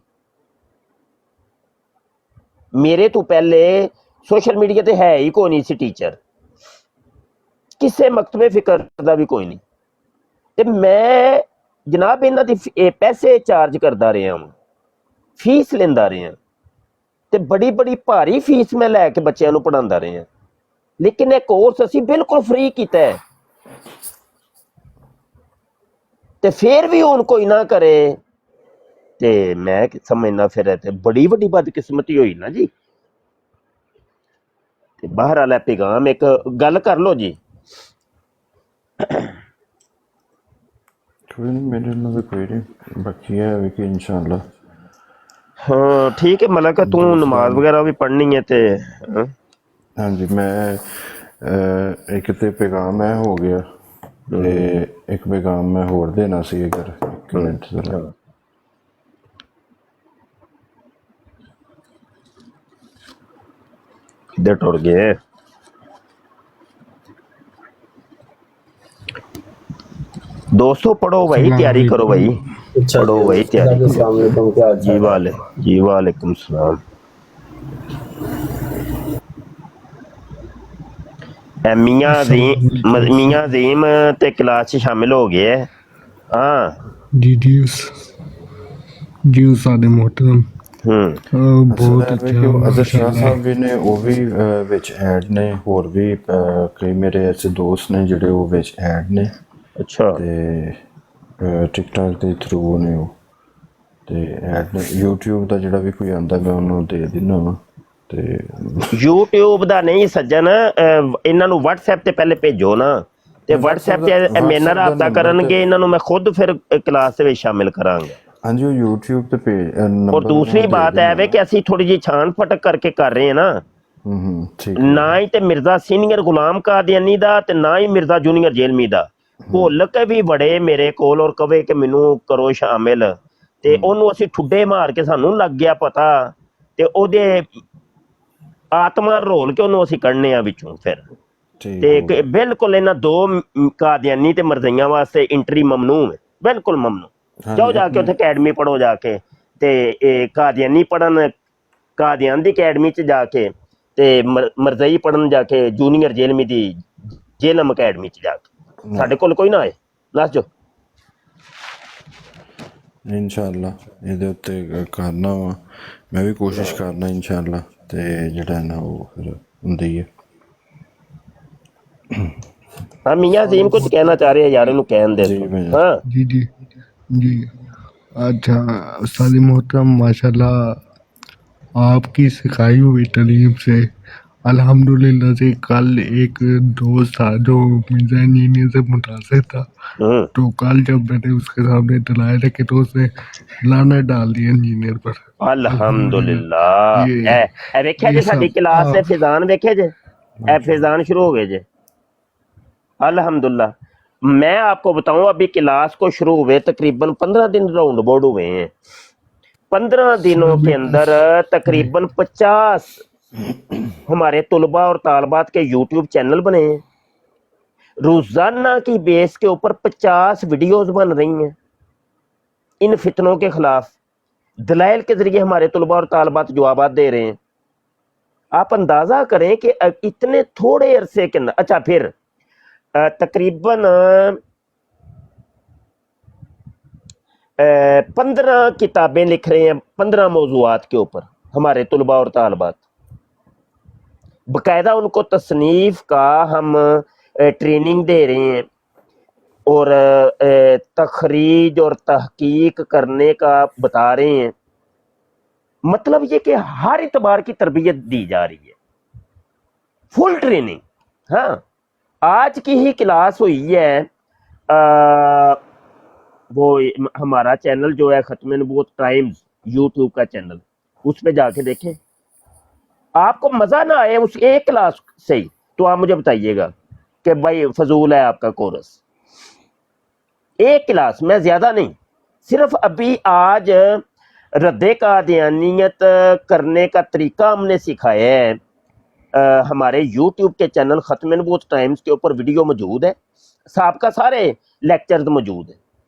ਮੇਰੇ ਤੋਂ ਪਹਿਲੇ ਸੋਸ਼ਲ ਮੀਡੀਆ ਤੇ ਹੈ ਹੀ ਕੋਈ ਨਹੀਂ ਸੀ ਟੀਚਰ, ਕਿਸੇ ਮਕਤਬੇ ਫਿਕਰ ਦਾ ਵੀ ਕੋਈ ਨਹੀਂ। ਤੇ ਮੈਂ ਜਨਾਬ ਇਹਨਾਂ ਦੀ ਪੈਸੇ ਚਾਰਜ ਕਰਦਾ ਰਿਹਾ ਹਾਂ, ਫੀਸ ਲੈਂਦਾ ਰਿਹਾ, ਤੇ ਬੜੀ ਬੜੀ ਭਾਰੀ ਫੀਸ ਮੈਂ ਲੈ ਕੇ ਬੱਚਿਆਂ ਨੂੰ ਪੜ੍ਹਾਉਂਦਾ ਰਿਹਾ। ਲੇਕਿਨ ਇਹ ਕੋਰਸ ਅਸੀਂ ਬਿਲਕੁਲ ਫ੍ਰੀ ਕੀਤਾ ਹੈ, ਤੇ ਫਿਰ ਵੀ ਹੁਣ ਕੋਈ ਨਾ ਕਰੇ, ਤੇ ਮੈਂ ਸਮਝਣਾ ਫਿਰ ਤੇ ਬੜੀ ਵੱਡੀ ਬਦਕਿਸਮਤੀ ਹੋਈ ਨਾ ਜੀ। ਤੇ ਬਾਹਰ ਵਾਲਾ ਪੈਗਾਮ, ਇੱਕ ਗੱਲ ਕਰ ਲੋ ਜੀ, ਕੋਈ ਨਹੀਂ, ਮੇਰੇ ਨਾਲ ਤਾਂ ਕੋਈ ਨਹੀਂ, ਬਾਕੀ ਇਹ ਹੈ ਕਿ ਇਨਸ਼ਾਅੱਲਾ। ਹਾਂ ਠੀਕ ਹੈ ਮਲਕ, ਤੂੰ ਨਮਾਜ਼ ਵਗੈਰਾ ਵੀ ਪੜ੍ਹਨੀ ਹੈ ਤੇ ਹਾਂਜੀ ਮੈਂ ਇੱਕ ਤੇ ਪੈਗਾਮ ਹੈ ਹੋ ਗਿਆ, ਤੇ ਇੱਕ ਪੈਗਾਮ ਮੈਂ ਹੋਰ ਦੇਣਾ ਸੀ, ਅਗਰ 1 ਮਿੰਟ ਜ਼ਰਾ। ਕਿੱਧਰ ਟੁਰ ਗਏ? दोस्तों पढ़ो भाई, तैयारी करो भाई, पढ़ो भाई, तैयारी करो। जी वालेकुम सलाम। मियां अजीम ते क्लास च शामिल हो गए। हाँ जी जी उस्ताद मोहतरम, बहुत अच्छा ਅਜ਼ਰ ਸ਼ਾਹ ਸਾਹਿਬ ਵੀ ਨੇ, ਉਹ ਵੀ ਵਿੱਚ ਐਡ ਨੇ, ਹੋਰ ਵੀ ਕਈ ਮੇਰੇ ਐਸੇ ਦੋਸਤ ਨੇ ਜਿਹੜੇ ਉਹ ਵਿੱਚ ਐਡ ਨੇ। अच्छा ਤੇ ਟਿਕਟੌਕ ਦੇ ਥਰੂ ਨੇ ਉਹ, ਤੇ ਐਡ ਨੇ। YouTube ਦਾ ਜਿਹੜਾ ਵੀ ਕੋਈ ਆਉਂਦਾ ਮੈਂ ਉਹਨੂੰ ਦੇ ਦਿੰਦਾ ਵਾ। ਤੇ YouTube ਦਾ ਨਹੀਂ ਸੱਜਣ, ਇਹਨਾਂ ਨੂੰ WhatsApp ਤੇ ਪਹਿਲੇ ਭੇਜੋ ਨਾ, ਤੇ WhatsApp ਤੇ ਮੇਰੇ ਨਾਲ ਰਾਬਤਾ ਕਰਨਗੇ, ਇਹਨਾਂ ਨੂੰ ਮੈਂ ਖੁਦ ਫਿਰ ਕਲਾਸ ਦੇ ਵਿੱਚ ਸ਼ਾਮਿਲ ਕਰਾਂਗਾ। ਹਾਂਜੀ ਉਹ YouTube ਤੇ ਪੇਜ ਔਰ ਦੂਸਰੀ ਬਾਤ ਹੈ ਵੇ ਕਿ ਅਸੀਂ ਥੋੜੀ ਜਿਹੀ ਛਾਣ ਫਟਕ ਕਰਕੇ ਕਰ ਰਹੇ ਹਾਂ ਨਾ, ਠੀਕ ਨਾ ਹੀ ਤੇ ਮਿਰਜ਼ਾ ਸੀਨੀਅਰ ਗੁਲਾਮ ਕਾਦੀਆਨੀ ਦਾ ਤੇ ਨਾ ਹੀ ਮਿਰਜ਼ਾ ਜੂਨੀਅਰ ਜੇਲਮੀ ਦਾ। ਭੁੱਲ ਕੇ ਵੀ ਬੜੇ ਮੇਰੇ ਕੋਲ ਔਰ ਕਵੇ ਕਿ ਮੈਨੂੰ ਕਰੋ ਸ਼ਾਮਿਲ, ਤੇ ਉਹਨੂੰ ਅਸੀਂ ਠੁੱਡੇ ਮਾਰ ਕੇ ਸਾਨੂੰ ਲੱਗ ਗਿਆ ਪਤਾ, ਤੇ ਉਹਦੇ ਆਤਮਾ ਰੋਲ ਕੇ ਉਹਨੂੰ ਅਸੀਂ ਕੱਢਨੇ ਆ ਵਿੱਚੋਂ ਫਿਰ। ਤੇ ਬਿਲਕੁਲ ਇਹਨਾਂ ਦੋ ਕਾਦੀਆਨੀ ਤੇ ਮਰਜ਼ਈਆਂ ਵਾਸਤੇ ਇੰਟਰੀ ਮਮਨੂ ਹੈ, ਬਿਲਕੁਲ ਮਮਨੂ। ਜਾਓ ਜਾ ਕੇ ਉੱਥੇ ਅਕੈਡਮੀ ਪੜ੍ਹੋ ਜਾ ਕੇ, ਤੇ ਇਹ ਕਾਦੀਆਨੀ ਪੜ੍ਹਨ ਕਾਦੀਆਨ ਦੀ ਅਕੈਡਮੀ 'ਚ ਜਾ ਕੇ, ਤੇ ਮਰਜ਼ਈ ਪੜ੍ਹਨ ਜਾ ਕੇ ਜੂਨੀਅਰ ਜੇਲਮੀ ਦੀ ਜੇਲਮ ਅਕੈਡਮੀ 'ਚ ਜਾ ਕੇ। ਸਾਡੇ ਕੋਲ ਕੋਈ ਨਾ ਆਏ, ਦੱਸ ਜੋ ਇਨਸ਼ਾਅੱਲਾ ਇਹਦੇ ਉੱਤੇ ਕਰਨਾ ਵਾ, ਮੈਂ ਵੀ ਕੋਸ਼ਿਸ਼ ਕਰਨਾ ਇਨਸ਼ਾਅੱਲਾ, ਤੇ ਜਿਹੜਾ ਨਾ ਉਹ ਫਿਰ ਹੁੰਦੀ ਹੈ। हाँ मियाँ अजीम कुछ कहना चाह रहे हैं यार, इन्हों कहन दे। हाँ जी जी जी अच्छा उस्ताद मोहतरम, माशाल्लाह आपकी सिखाई हुई तालीम से अल्हम्दुलिल्लाह से कल एक दोस्त था जो मिर्जा इंजीनियर से मुतासिर था, तो कल जब मैंने उसके सामने दलाए रखे तो उसने लानत डाल दी इंजीनियर पर। अल्हम्दुलिल्लाह वेख्या जे साडी क्लास दे फिजान वेखे जे, ए फिजान शुरू हो गए जे। अल्हम्दुलिल्लाह मैं आपको बताऊं, अभी क्लास को शुरू हुए तकरीबन 15 दिन राउंड बोर्ड हुए हैं। 15 दिनों के अंदर तकरीबन 50 हमारे तुलबा और तालबात के यूट्यूब चैनल बने हैं। रोजाना की बेस के ऊपर 50 वीडियोस बन रही हैं इन फितनों के खिलाफ। दलाइल के जरिए हमारे तुलबा और तालबात जवाबात दे रहे हैं। आप अंदाजा करें कि इतने थोड़े अरसे के अंदर, अच्छा फिर तकरीबन 15 किताबें लिख रहे हैं 15 मौजूआत के ऊपर हमारे तुलबा और तालबात। बाकायदा उनको तसनीफ का हम ट्रेनिंग दे रहे हैं और तखरीज और तहकीक करने का बता रहे हैं। मतलब ये कि हर इतबार की तरबियत दी जा रही है, फुल ट्रेनिंग। हाँ आज की ही क्लास हुई है, वो हमारा चैनल जो है खत्म नबूवत टाइम्स यूट्यूब का चैनल, उस पे जाके देखें। आपको मजा ना आए उस एक क्लास से ही तो आप मुझे बताइएगा कि भाई फजूल है आपका कोर्स। एक क्लास में ज्यादा नहीं, सिर्फ अभी आज रद्दे कादियानियत करने का तरीका हमने सिखाया है। हमारे YouTube के चैनल खत्म नबूवत टाइम्स के ऊपर वीडियो मौजूद है, साहब का सारे लेक्चर्स मौजूद है,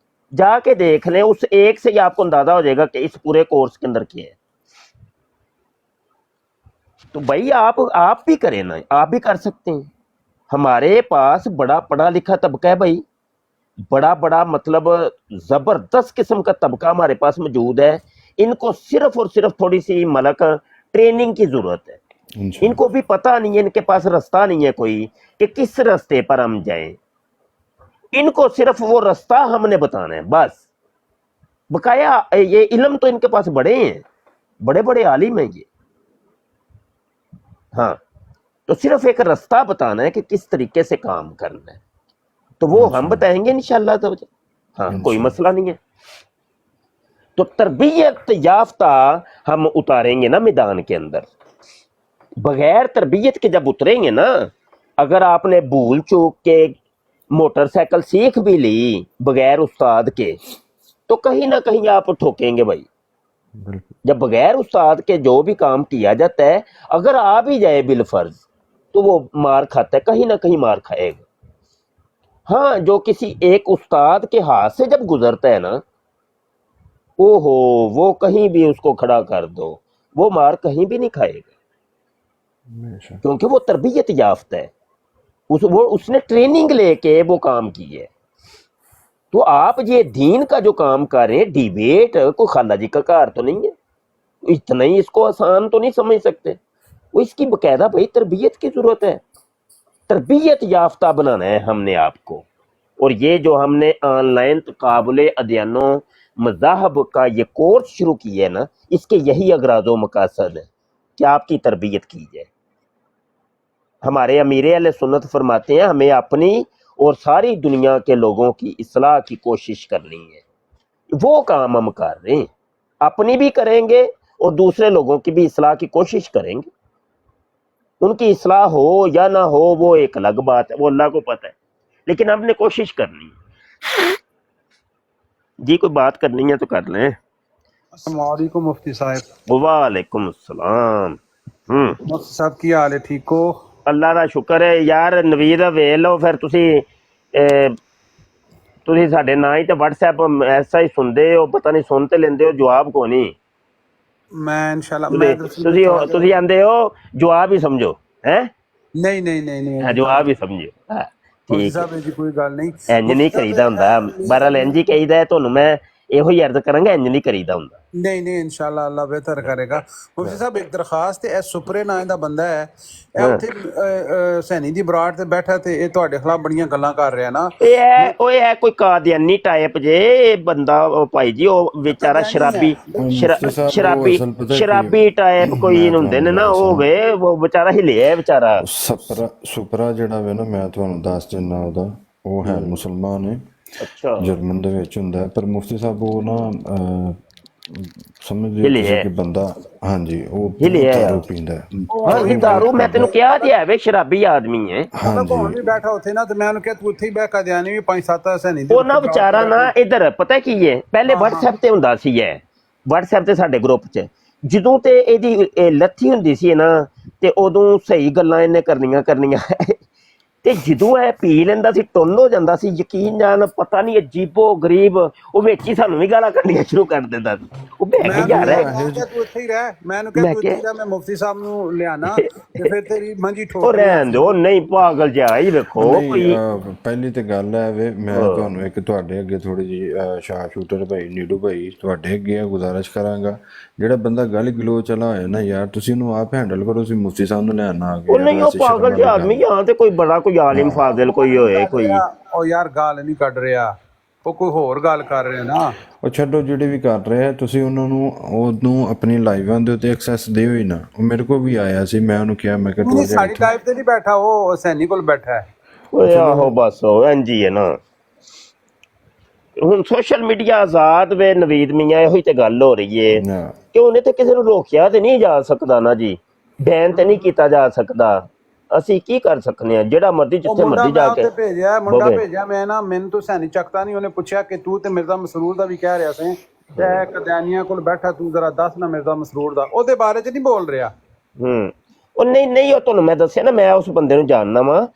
जाके देख लें। उस एक से ही आपको अंदाजा हो जाएगा कि इस पूरे कोर्स के अंदर क्या है। तो भाई आप भी करें ना, आप भी कर सकते हैं। हमारे पास बड़ा पढ़ा लिखा तबका है भाई, बड़ा मतलब जबरदस्त किस्म का तबका हमारे पास मौजूद है। इनको सिर्फ और सिर्फ थोड़ी सी मलक ट्रेनिंग की जरूरत है। इनको भी पता नहीं है, इनके पास रास्ता नहीं है कोई कि किस रास्ते पर हम जाएं। इनको सिर्फ वो रास्ता हमने बताना है बस। बकाया ये इल्म तो इनके पास बड़े हैं, बड़े बड़े आलिम हैं ये। हाँ तो सिर्फ एक रास्ता बताना है कि किस तरीके से काम करना है, तो वो हम बताएंगे इंशाल्लाह। तो हाँ, कोई मसला नहीं है। तो तरबियत याफ्ता हम उतारेंगे ना मैदान के अंदर, बगैर तरबियत के जब उतरेंगे ना, अगर आपने भूल चूक के मोटरसाइकिल सीख भी ली बगैर उस्ताद के, तो कहीं ना कहीं आप ठोकेंगे भाई। जब बगैर उस्ताद के जो भी काम किया जाता है, अगर आ भी जाए बिलफर्ज, तो वो मार खाता है, कहीं ना कहीं मार खाएगा। हाँ, जो किसी एक उस्ताद के हाथ से जब गुजरता है ना, ओहो, वो कहीं भी उसको खड़ा कर दो, वो मार कहीं भी नहीं खाएगा, क्योंकि वो तरबियत याफ्ता है, उसने ट्रेनिंग लेके वो काम की है। तो आप ये दीन का जो काम कर रहे हैं, डिबेट कोई खाला जी का कार तो नहीं है, इतना ही इसको आसान तो नहीं समझ सकते। वो इसकी बकायदा भाई तरबियत की जरूरत है, तरबियत याफ्ता बनाना है हमने आपको। और ये जो हमने ऑनलाइन तकाबुले अदयानों मज़ाहब का ये कोर्स शुरू किया है ना, इसके यही अगराज़ो मकासद है कि आपकी तरबियत की जाए। हमारे अमीर अहले सुन्नत फरमाते हैं, हमें अपनी और सारी दुनिया के लोगों की इस्लाह की कोशिश करनी है। वो काम हम कर रहे हैं, अपनी भी करेंगे और दूसरे लोगों की भी इस्लाह की कोशिश करेंगे। उनकी इस्लाह हो या ना हो वो एक अलग बात है, वो अल्लाह को पता है, लेकिन हमने कोशिश करनी है। जी, कोई बात करनी है तो कर लें। अस्सलाम वालेकुम मुफ्ती साहब। वालेकुम अस्सलाम। मुफ्ती साहब की हाल है, ठीक हो? अल्लाह का शुक्र है यार। नवीद ਵੇਖ ਲਓ ਫਿਰ ਤੁਸੀਂ ਸਾਡੇ ਨਾਂ ਹੀ ਤੇ WhatsApp ਐਸਾ ਹੀ ਸੁਣਦੇ ਹੋ, ਪਤਾ ਨਹੀਂ ਸੁਣ ਤੇ ਲੈਂਦੇ ਹੋ, ਜਵਾਬ ਕੋ ਨਹੀਂ। मैं इंशाल्लाह मैं ਤੁਸੀਂ ਆਂਦੇ ਹੋ ਜਵਾਬ ਹੀ ਸਮਝੋ ਹੈ। नहीं नहीं नहीं नहीं ਜਵਾਬ ਹੀ ਸਮਝਿਓ। मुफ्ती साहब जी कोई गल नहीं, ਇੰਜ ਨਹੀਂ ਕਰੀਦਾ ਹੁੰਦਾ। ਬਹਰਹਾਲ ਇੰਜ ਹੀ ਕਹੀਦਾ ਹੈ। ਤੁਹਾਨੂੰ ਮੈਂ ਇਹੋ ਹੀ ਅਰਜ਼ ਕਰਾਂਗਾ, ਇੰਜ ਨਹੀਂ ਕਰੀਦਾ ਹੁੰਦਾ। नहीं नहीं इंशाल्लाह अल्लाह बेहतर करेगा। मुफ्ती साहब एक दरखास्त है, सुपरे नाम ਦਾ ਬੰਦਾ ਹੈ, ਇਹ ਉੱਥੇ ਸੈਣੀ ਦੀ ਬਰਾੜ ਤੇ ਬੈਠਾ ਤੇ ਇਹ ਤੁਹਾਡੇ ਖਿਲਾਫ ਬੜੀਆਂ ਗੱਲਾਂ ਕਰ ਰਿਹਾ ਨਾ। ਓਏ ਹੈ ਕੋਈ ਕਾਦੀਆਨੀ ਟਾਈਪ ਜੇ ਬੰਦਾ, ਉਹ ਭਾਈ ਜੀ ਉਹ ਵਿਚਾਰਾ ਸ਼ਰਾਬੀ ਟਾਈਪ ਕੋਈ ਹੁੰਦੇ ਨੇ ਨਾ, ਉਹ ਗਏ ਉਹ ਵਿਚਾਰਾ ਹਿਲਿਆ ਵਿਚਾਰਾ। ਸੁਪਰਾ ਜਿਹੜਾ ਵੇ ਨਾ, ਮੈਂ ਤੁਹਾਨੂੰ ਦੱਸ ਦਿੰਦਾ, ਉਹਦਾ ਉਹ ਹੈ ਮੁਸਲਮਾਨ ਹੈ। ਅੱਛਾ, ਜਰਮਨ ਦੇ ਵਿੱਚ ਹੁੰਦਾ ਹੈ, ਪਰ ਮੁਫਤੀ ਸਾਹਿਬ ਉਹ ਨਾ ਸਮਝਦੇ ਕਿ ਬੰਦਾ, ਹਾਂਜੀ, ਉਹ ਦਾਰੂ ਪੀਂਦਾ ਹੈ। ਹਾਂ, ਦਾਰੂ ਮੈਂ ਤੈਨੂੰ ਕਿਹਾ ਤੇ ਹੈ ਵੇ, ਸ਼ਰਾਬੀ ਆਦਮੀ ਹੈ। ਹਾਂਜੀ, ਬੈਠਾ ਉੱਥੇ ਨਾ, ਤੇ ਮੈਂ ਉਹਨੂੰ ਕਿਹਾ ਤੂੰ ਉੱਥੇ ਹੀ ਬਹਿ ਕੇ ਦਿਆਨੀ ਵੀ 5-7 ਸੈਣੀ ਉਹ ਨਾ ਵਿਚਾਰਾ ਨਾ ਇੱਧਰ ਪਤਾ ਕੀ ਹੈ, ਪਹਿਲੇ WhatsApp ਤੇ ਹੁੰਦਾ ਸੀ, ਹੈ WhatsApp ਤੇ ਸਾਡੇ ਗਰੁੱਪ 'ਚ ਜਦੋਂ ਤੇ ਇਹਦੀ ਲੱਥੀ ਹੁੰਦੀ ਸੀ ਨਾ, ਤੇ ਉਦੋਂ ਸਹੀ ਗੱਲਾਂ ਇਹਨੇ ਕਰਨੀਆਂ ਤੇ ਜਦੋਂ ਇਹ ਪੀ ਲੈਂਦਾ ਸੀ, ਟੁੰਨ ਹੋ ਜਾਂਦਾ ਸੀ, ਯਕੀਨ ਜਾਣ, ਪਤਾ ਨਹੀਂ ਅਜੀਬੋ ਗਰੀਬ, ਉਹ ਵਿੱਚ ਹੀ ਸਾਨੂੰ ਵੀ ਗਾਲਾਂ ਕੱਢਣੀਆਂ ਸ਼ੁਰੂ ਕਰ ਦਿੰਦਾ ਸੀ। ਉਹ ਬਹਿ ਯਾਰ ਤੂੰ ਇੱਥੇ ਹੀ ਰਹਿ, ਮੈਂ ਉਹਨੂੰ ਕਿਹਾ ਤੂੰ ਇੱਥੇ ਰਹਿ, ਮੈਂ ਮੁਫਤੀ ਸਾਹਿਬ ਨੂੰ ਲਿਆਣਾ ਤੇ ਫਿਰ ਤੇਰੀ ਮੰਜੀ ਠੋਕ। ਉਹ ਰਹਿਣ ਦਿਓ, ਨਹੀਂ ਪਾਗਲ ਜਿਹਾ ਹੀ ਵੇਖੋ। ਪਹਿਲੀ ਤੇ ਗੱਲ ਹੈ ਵੇ, ਮੈਂ ਤੁਹਾਨੂੰ ਇੱਕ ਤੁਹਾਡੇ ਅੱਗੇ ਥੋੜੀ ਜਿਹੀ ਸ਼ਾਹ ਸ਼ੂਟਰ ਭਾਈ ਨੀਡੂ ਭਾਈ ਤੁਹਾਡੇ ਅੱਗੇ ਗੁਜ਼ਾਰਿਸ਼ ਕਰਾਂਗਾ, ਜਿਹੜਾ ਬੰਦਾ ਗਾਲੀ ਗਲੋਚ ਚਲਾ ਹੋਇਆ ਨਾ ਯਾਰ, ਤੁਸੀਂ ਉਹਨੂੰ ਆਪ ਹੈਂਡਲ ਕਰੋ। ਤੁਸੀਂ ਮੁਫਤੀ ਸਾਹਿਬ ਨੂੰ ਲੈਣਾ ਆ ਉਹ ਨਹੀਂ, ਉਹ ਪਾਗਲ ਜਿਹਾ ਆਦਮੀ ਜਾਂ ਤੇ ਕੋਈ ਬੜਾ ਕੋਈ ਆਲਿਮ ਫਾਜ਼ਿਲ ਕੋਈ ਹੋਏ ਕੋਈ। ਉਹ ਯਾਰ ਗਾਲ ਨਹੀਂ ਕੱਢ ਰਿਹਾ, ਉਹ ਕੋਈ ਹੋਰ ਗੱਲ ਕਰ ਰਿਹਾ ਨਾ। ਉਹ ਛੱਡੋ, ਜਿਹੜੇ ਵੀ ਕਰ ਰਹੇ ਆ, ਤੁਸੀਂ ਉਹਨਾਂ ਨੂੰ ਉਹਨੂੰ ਆਪਣੀ ਲਾਈਵਾਂ ਦੇ ਉੱਤੇ ਐਕਸੈਸ ਦਿਓ ਹੀ ਨਾ। ਉਹ ਮੇਰੇ ਕੋਲ ਵੀ ਆਇਆ ਸੀ, ਮੈਂ ਉਹਨੂੰ ਕਿਹਾ, ਮੈਂ ਕਿਹਾ ਸਾਡੀ ਲਾਈਵ ਤੇ ਨਹੀਂ ਬੈਠਾ, ਉਹ ਸੈਣੀ ਕੋਲ ਬੈਠਾ ਹੈ। ਓਏ ਆਹੋ ਬਸ ਉਹ ਇੰਜ ਹੀ ਹੈ ਨਾ। ਹੁਣ ਸੋਸ਼ਲ ਮੀਡੀਆ ਆਜ਼ਾਦ ਵੇ ਨਵੀਦ ਮੀਆਂ, ਇਹੋ ਹੀ ਤੇ ਗੱਲ ਹੋ ਰਹੀ ਹੈ ਕਿ ਉਹਨੇ ਤੇ ਕਿਸੇ ਨੂੰ ਰੋਕਿਆ ਤੇ ਨਹੀਂ ਜਾ ਸਕਦਾ ਨਾ ਜੀ, ਬੈਨ ਤੇ ਨਹੀਂ ਕੀਤਾ ਜਾ ਸਕਦਾ। ਅਸੀਂ ਕੀ ਕਰ ਸਕਨੇ ਆ, ਜਿਹੜਾ ਮਰਜ਼ੀ ਜਿੱਥੇ ਮਰਜ਼ੀ ਜਾ ਕੇ ਮੁੰਡਾ ਭੇਜਿਆ ਮੈਂ ਨਾ, ਮੈਨੂੰ ਤਾਂ ਸੈਣੀ ਚੱਕਦਾ ਨਹੀਂ। ਉਹਨੇ ਪੁੱਛਿਆ ਕਿ ਤੂੰ ਤੇ ਮਿਰਜ਼ਾ ਮਸਰੂਰ ਦਾ ਵੀ ਕਹਿ ਰਿਹਾ ਸੀ ਤੇ ਕਦਿਆਨੀਆਂ ਕੋਲ ਬੈਠਾ, ਤੂੰ ਜ਼ਰਾ ਦੱਸ ਨਾ ਮਿਰਜ਼ਾ ਮਸਰੂਰ ਦਾ, ਉਹਦੇ ਬਾਰੇ ਚ ਨਹੀਂ ਬੋਲ ਰਿਹਾ। ਉਹ ਨਹੀਂ ਉਹ ਤੁਹਾਨੂੰ ਮੈਂ ਦੱਸਿਆ ਨਾ, ਮੈਂ ਉਸ ਬੰਦੇ ਨੂੰ ਜਾਣਦਾ ਵਾਂ,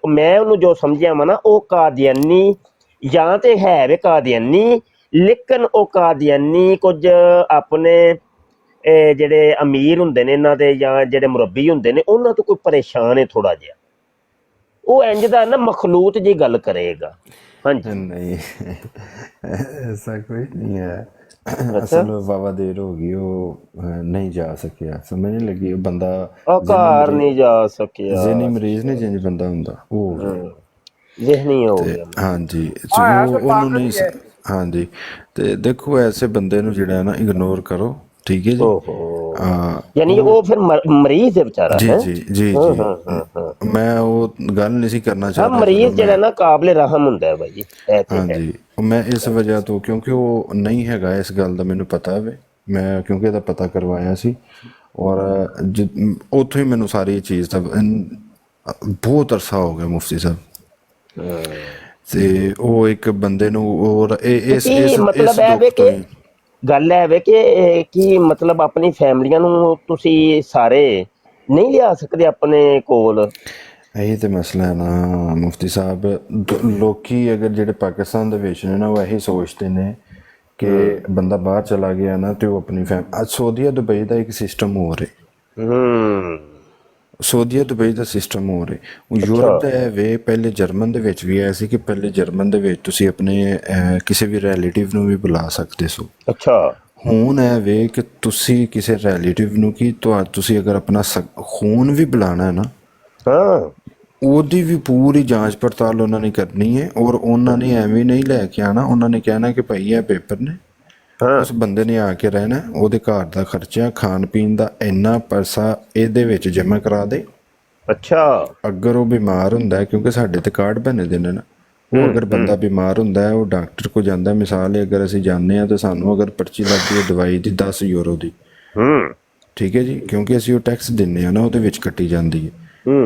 ਮੈਂ ਉਹਨੂੰ ਜੋ ਸਮਝਿਆ ਵਾ ਨਾ, ਉਹ ਕਾਦੀਆਨੀ ਜਾਂ ਤੇ ਹੈ ਵੇ ਕਾਦੀਆਨੀ, ਲੇਕਿਨ ਉਹ ਕਾਦੀਆਨੀ ਕੁਝ ਆਪਣੇ ਜਿਹੜੇ ਅਮੀਰ ਹੁੰਦੇ ਨੇ ਇਹਨਾਂ ਦੇ, ਜਾਂ ਜਿਹੜੇ ਮੁਰੱਬੀ ਹੁੰਦੇ ਨੇ, ਉਹਨਾਂ ਤੋਂ ਕੋਈ ਪਰੇਸ਼ਾਨ ਹੈ ਥੋੜਾ ਜਿਹਾ। ਉਹ ਇੰਜ ਦਾ ਨਾ ਮਖਲੂਤ ਜੀ ਗੱਲ ਕਰੇਗਾ। ਹਾਂਜੀ, ਨਹੀਂ ਐਸਾ ਕੋਈ ਨਹੀਂ ਹੈ। ਅਸਲ ਬਾਬਾ ਦੇਰ ਹੋ ਗਈ, ਉਹ ਨਹੀਂ ਜਾ ਸਕਿਆ, ਸਮਝ ਨਹੀਂ ਲੱਗੀ। ਉਹ ਬੰਦਾ ਘਰ ਨਹੀਂ ਜਾ ਸਕਿਆ, ਜ਼ਿਹਨੀ ਮਰੀਜ਼ ਨੇ, ਜਿੰਜ ਬੰਦਾ ਹੁੰਦਾ ਉਹ ਜ਼ਿਹਨੀ ਹੋ ਗਿਆ। ਹਾਂਜੀ, ਉਹਨੂੰ ਨਹੀਂ। ਹਾਂਜੀ, ਤੇ ਦੇਖੋ ਐਸੇ ਬੰਦੇ ਨੂੰ ਜਿਹੜਾ ਨਾ ਇਗਨੋਰ ਕਰੋ, ਠੀਕ ਹੈ ਜੀ। ਓਹੋ, ਹਾਂ ਯਾਨੀ ਉਹ ਫਿਰ ਮਰੀਜ਼ ਹੈ ਵਿਚਾਰਾ ਜੀ ਹੈ। ਜੀ ਜੀ ਹਾਂ ਜੀ। ਹਾਂ ਹਾਂ ਹਾਂ ਮੈਂ ਉਹ ਗੱਲ ਨਹੀਂ ਸੀ ਕਰਨਾ ਹਾਂ, ਚਾਹ ਰਿਹਾ, ਚਲੋ ਮਰੀਜ਼ ਜਿਹੜਾ ਮੈਂ ਨਾ ਕਾਬਲੇ ਰਹਿਮ ਹੁੰਦਾ ਹੈ ਭਾਈ, ਇਹ ਤੇ ਹੈ। ਹਾਂਜੀ ਮੈਂ ਇਸ ਵਜ੍ਹਾ ਤੋਂ, ਕਿਉਂਕਿ ਉਹ ਨਹੀਂ ਹੈਗਾ ਇਸ ਗੱਲ ਦਾ ਮੈਨੂੰ ਪਤਾ ਵੇ, ਮੈਂ ਕਿਉਂਕਿ ਇਹਦਾ ਪਤਾ ਕਰਵਾਇਆ ਸੀ ਔਰ ਉੱਥੋਂ ਹੀ ਮੈਨੂੰ ਸਾਰੀ ਚੀਜ਼ ਦਾ ਬਹੁਤ ਅਰਸਾ ਹੋ ਗਿਆ ਮੁਫਤੀ ਸਾਹਿਬ। ਤੇ ਉਹ ਇੱਕ ਬੰਦੇ ਨੂੰ ਔਰ ਤੇ ਕੀ ਮਤਲਬ ਹੈ ਵੇ ਦੁੱਖ ਤੋਂ ਕਿ ਹੀ ਗੱਲ ਹੈ ਵੇ ਕਿ ਕੀ ਮਤਲਬ ਆਪਣੀ ਫੈਮਲੀਆਂ ਨੂੰ ਤੁਸੀਂ ਸਾਰੇ ਨਹੀਂ ਲਿਆ ਸਕਦੇ ਆਪਣੇ ਕੋਲ? ਇਹੀ ਤੇ ਮਸਲਾ ਹੈ ਨਾ ਮੁਫਤੀ ਸਾਹਿਬ। ਲੋਕੀ ਅਗਰ ਜਿਹੜੇ ਪਾਕਿਸਤਾਨ ਦੇ ਵਿੱਚ ਨੇ ਨਾ, ਉਹ ਇਹੀ ਸੋਚਦੇ ਨੇ ਕਿ ਬੰਦਾ ਬਾਹਰ ਚਲਾ ਗਿਆ ਨਾ ਤੇ ਉਹ ਆਪਣੀ ਸਊਦੀਆ ਦੁਬਈ ਦਾ ਇੱਕ ਸਿਸਟਮ ਹੋ ਰਿਹਾ, ਸਊਦੀਆ ਦੁਬਈ ਦਾ ਸਿਸਟਮ ਹੋ ਰਿਹਾ। ਯੂਰਪ ਦਾ ਇਹ ਵੇ, ਪਹਿਲੇ ਜਰਮਨ ਦੇ ਵਿੱਚ ਵੀ ਆਇਆ ਸੀ ਕਿ ਪਹਿਲੇ ਜਰਮਨ ਦੇ ਵਿੱਚ ਤੁਸੀਂ ਆਪਣੇ ਕਿਸੇ ਵੀ ਰਿਲੇਟਿਵ ਨੂੰ ਵੀ ਬੁਲਾ ਸਕਦੇ ਸੋ। ਅੱਛਾ। ਹੁਣ ਇਹ ਵੇ ਕਿ ਤੁਸੀਂ ਕਿਸੇ ਰਿਲੇਟਿਵ ਨੂੰ ਕੀ ਤੁਸੀਂ ਅਗਰ ਆਪਣਾ ਖੂਨ ਵੀ ਬੁਲਾਣਾ ਹੈ ਨਾ, ਹਾਂ, ਉਹਦੀ ਵੀ ਪੂਰੀ ਜਾਂਚ ਪੜਤਾਲ ਉਹਨਾਂ ਨੇ ਕਰਨੀ ਹੈ ਔਰ ਉਹਨਾਂ ਨੇ ਐਵੇਂ ਨਹੀਂ ਲੈ ਕੇ ਆਣਾ। ਉਹਨਾਂ ਨੇ ਕਹਿਣਾ ਕਿ ਭਾਈ ਇਹ ਪੇਪਰ ਨੇ, ਹਾਂ, ਉਸ ਬੰਦੇ ਨੇ ਆ ਕੇ ਰਹਿਣਾ, ਉਹਦੇ ਘਰ ਦਾ ਖਰਚਾ, ਖਾਣ ਪੀਣ ਦਾ ਇੰਨਾ ਪੈਸਾ ਇਹਦੇ ਵਿੱਚ ਜਮ੍ਹਾਂ ਕਰਾ ਦੇ। ਅੱਛਾ। ਅਗਰ ਉਹ ਬਿਮਾਰ ਹੁੰਦਾ ਹੈ, ਕਿਉਂਕਿ ਸਾਡੇ ਤੇ ਕਾਰਡ ਬਣੇ ਦੇ ਨੇ ਨਾ, ਉਹ ਅਗਰ ਬੰਦਾ ਬਿਮਾਰ ਹੁੰਦਾ ਹੈ ਉਹ ਡਾਕਟਰ ਕੋਲ ਜਾਂਦਾ। ਮਿਸਾਲ ਹੈ, ਅਗਰ ਅਸੀਂ ਜਾਂਦੇ ਹਾਂ ਤਾਂ ਸਾਨੂੰ ਅਗਰ ਪਰਚੀ ਲੱਗਦੀ ਹੈ ਦਵਾਈ ਦੀ 10 ਯੂਰੋ ਦੀ, ਠੀਕ ਹੈ ਜੀ, ਕਿਉਂਕਿ ਅਸੀਂ ਉਹ ਟੈਕਸ ਦਿੰਦੇ ਹਾਂ ਨਾ, ਉਹਦੇ ਵਿੱਚ ਕੱਟੀ ਜਾਂਦੀ ਹੈ।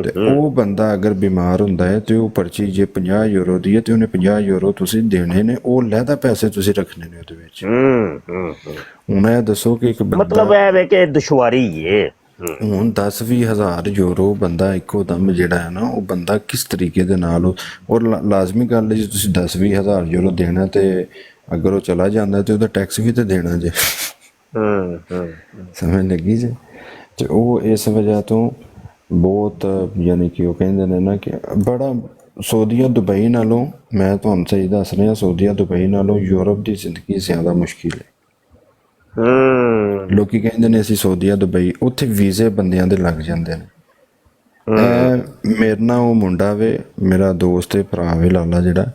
ਤੇ ਉਹ ਬੰਦਾ ਅਗਰ ਬਿਮਾਰ ਹੁੰਦਾ ਹੈ ਤੇ ਉਹ ਪਰਚੀ ਜੇ 50 ਯੂਰੋ ਦੀ ਹੈ ਤੇ ਉਹਨੇ 50 ਯੂਰੋ ਤੁਸੀਂ ਦੇਣੇ ਨੇ, ਉਹ ਲਹਿਦਾ ਪੈਸੇ ਤੁਸੀਂ ਰੱਖਣੇ ਨੇ ਉਹਦੇ ਵਿੱਚ। ਹੁਣ ਇਹ ਦੱਸੋ ਕਿ ਇੱਕ ਬੰਦਾ, ਮਤਲਬ ਇਹ ਵੇ ਕਿ ਦੁਸ਼ਵਾਰੀ ਏ। ਹੁਣ 10-20 ਹਜ਼ਾਰ ਯੂਰੋ ਬੰਦਾ ਇੱਕੋ ਦਮ ਜਿਹੜਾ ਹੈ ਨਾ, ਉਹ ਬੰਦਾ ਕਿਸ ਤਰੀਕੇ ਦੇ ਨਾਲ ਔਰ ਲਾਜ਼ਮੀ ਗੱਲ ਹੈ ਜੀ, ਤੁਸੀਂ 10-20 ਹਜ਼ਾਰ ਯੂਰੋ ਦੇਣਾ ਤੇ ਅਗਰ ਉਹ ਚਲਾ ਜਾਂਦਾ ਤੇ ਉਹਦਾ ਟੈਕਸ ਵੀ ਤੇ ਦੇਣਾ ਜੇ। ਸਮਝ ਲੱਗੀ ਜੇ। ਤੇ ਉਹ ਇਸ ਵਜ੍ਹਾ ਤੋਂ ਬਹੁਤ, ਯਾਨੀ ਕਿ ਉਹ ਕਹਿੰਦੇ ਨੇ ਨਾ ਕਿ ਬੜਾ ਸਊਦੀਆ ਦੁਬਈ ਨਾਲੋਂ, ਮੈਂ ਤੁਹਾਨੂੰ ਸਹੀ ਦੱਸ ਰਿਹਾ, ਸਊਦੀਆ ਦੁਬਈ ਨਾਲੋਂ ਯੂਰਪ ਦੀ ਜ਼ਿੰਦਗੀ ਜ਼ਿਆਦਾ ਮੁਸ਼ਕਿਲ ਹੈ। ਲੋਕੀ ਕਹਿੰਦੇ ਨੇ ਅਸੀਂ ਸਊਦੀਆ ਦੁਬਈ, ਉੱਥੇ ਵੀਜ਼ੇ ਬੰਦਿਆਂ ਦੇ ਲੱਗ ਜਾਂਦੇ ਨੇ। ਮੇਰੇ ਨਾਲ ਉਹ ਮੁੰਡਾ ਵੇ, ਮੇਰਾ ਦੋਸਤ ਹੈ, ਭਰਾ ਵੇ ਲਾਲਾ, ਜਿਹੜਾ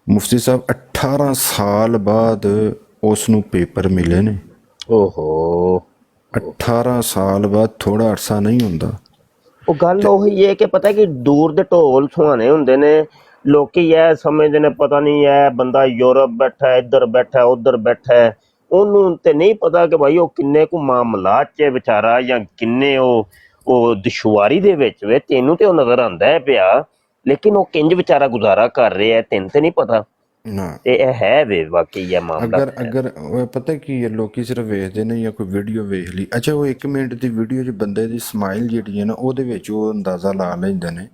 ਮੁਫਤੀ ਸਾਹਿਬ 18 ਸਾਲ ਬਾਅਦ ਉਸ ਨੂੰ ਪੇਪਰ ਮਿਲੇ ਨੇ। ਓਹੋ, 18 ਸਾਲ ਬਾਅਦ ਥੋੜਾ ਅਰਸਾ ਨਹੀਂ ਹੁੰਦਾ। ਉਹ ਗੱਲ ਉਹੀ ਹੈ ਕਿ ਪਤਾ ਕਿ ਦੂਰ ਦੇ ਢੋਲ ਸੁਹਾਣੇ ਹੁੰਦੇ ਨੇ। ਲੋਕੀ ਇਹ ਸਮਝਦੇ ਨੇ ਪਤਾ ਨਹੀਂ ਇਹ ਬੰਦਾ ਯੂਰਪ ਬੈਠਾ, ਇੱਧਰ ਬੈਠਾ, ਉੱਧਰ ਬੈਠਾ, ਉਹਨੂੰ ਤੇ ਨਹੀਂ ਪਤਾ ਕਿ ਭਾਈ ਉਹ ਕਿੰਨੇ ਕੁ ਮਾਮਲਾਤ 'ਚ ਵਿਚਾਰਾ, ਜਾਂ ਕਿੰਨੇ ਉਹ ਦੁਸ਼ਵਾਰੀ ਦੇ ਵਿੱਚ ਵੇ। ਤੈਨੂੰ ਤੇ ਉਹ ਨਜ਼ਰ ਆਉਂਦਾ ਹੈ ਪਿਆ, ਲੇਕਿਨ ਉਹ ਕਿੰਜ ਵਿਚਾਰਾ ਗੁਜ਼ਾਰਾ ਕਰ ਰਿਹਾ ਤੈਨੂੰ ਤੇ ਨਹੀਂ ਪਤਾ। ਨਾ ਤੇ ਇਹ ਹੈ ਵੇ ਵਾਕਈ ਇਹ ਮਾਮਲਾ। ਅਗਰ ਪਤਾ ਕੀ ਹੈ, ਲੋਕੀ ਸਿਰਫ ਵੇਖਦੇ ਨੇ ਜਾਂ ਕੋਈ ਵੀਡੀਓ ਵੇਖ ਲਈ, ਅੱਛਾ ਉਹ 1 ਮਿੰਟ ਦੀ ਵੀਡੀਓ 'ਚ ਬੰਦੇ ਦੀ ਸਮਾਈਲ ਜਿਹੜੀ ਹੈ ਨਾ, ਉਹਦੇ ਵਿੱਚ ਉਹ ਅੰਦਾਜ਼ਾ ਲਾ ਲੈਂਦੇ ਨੇ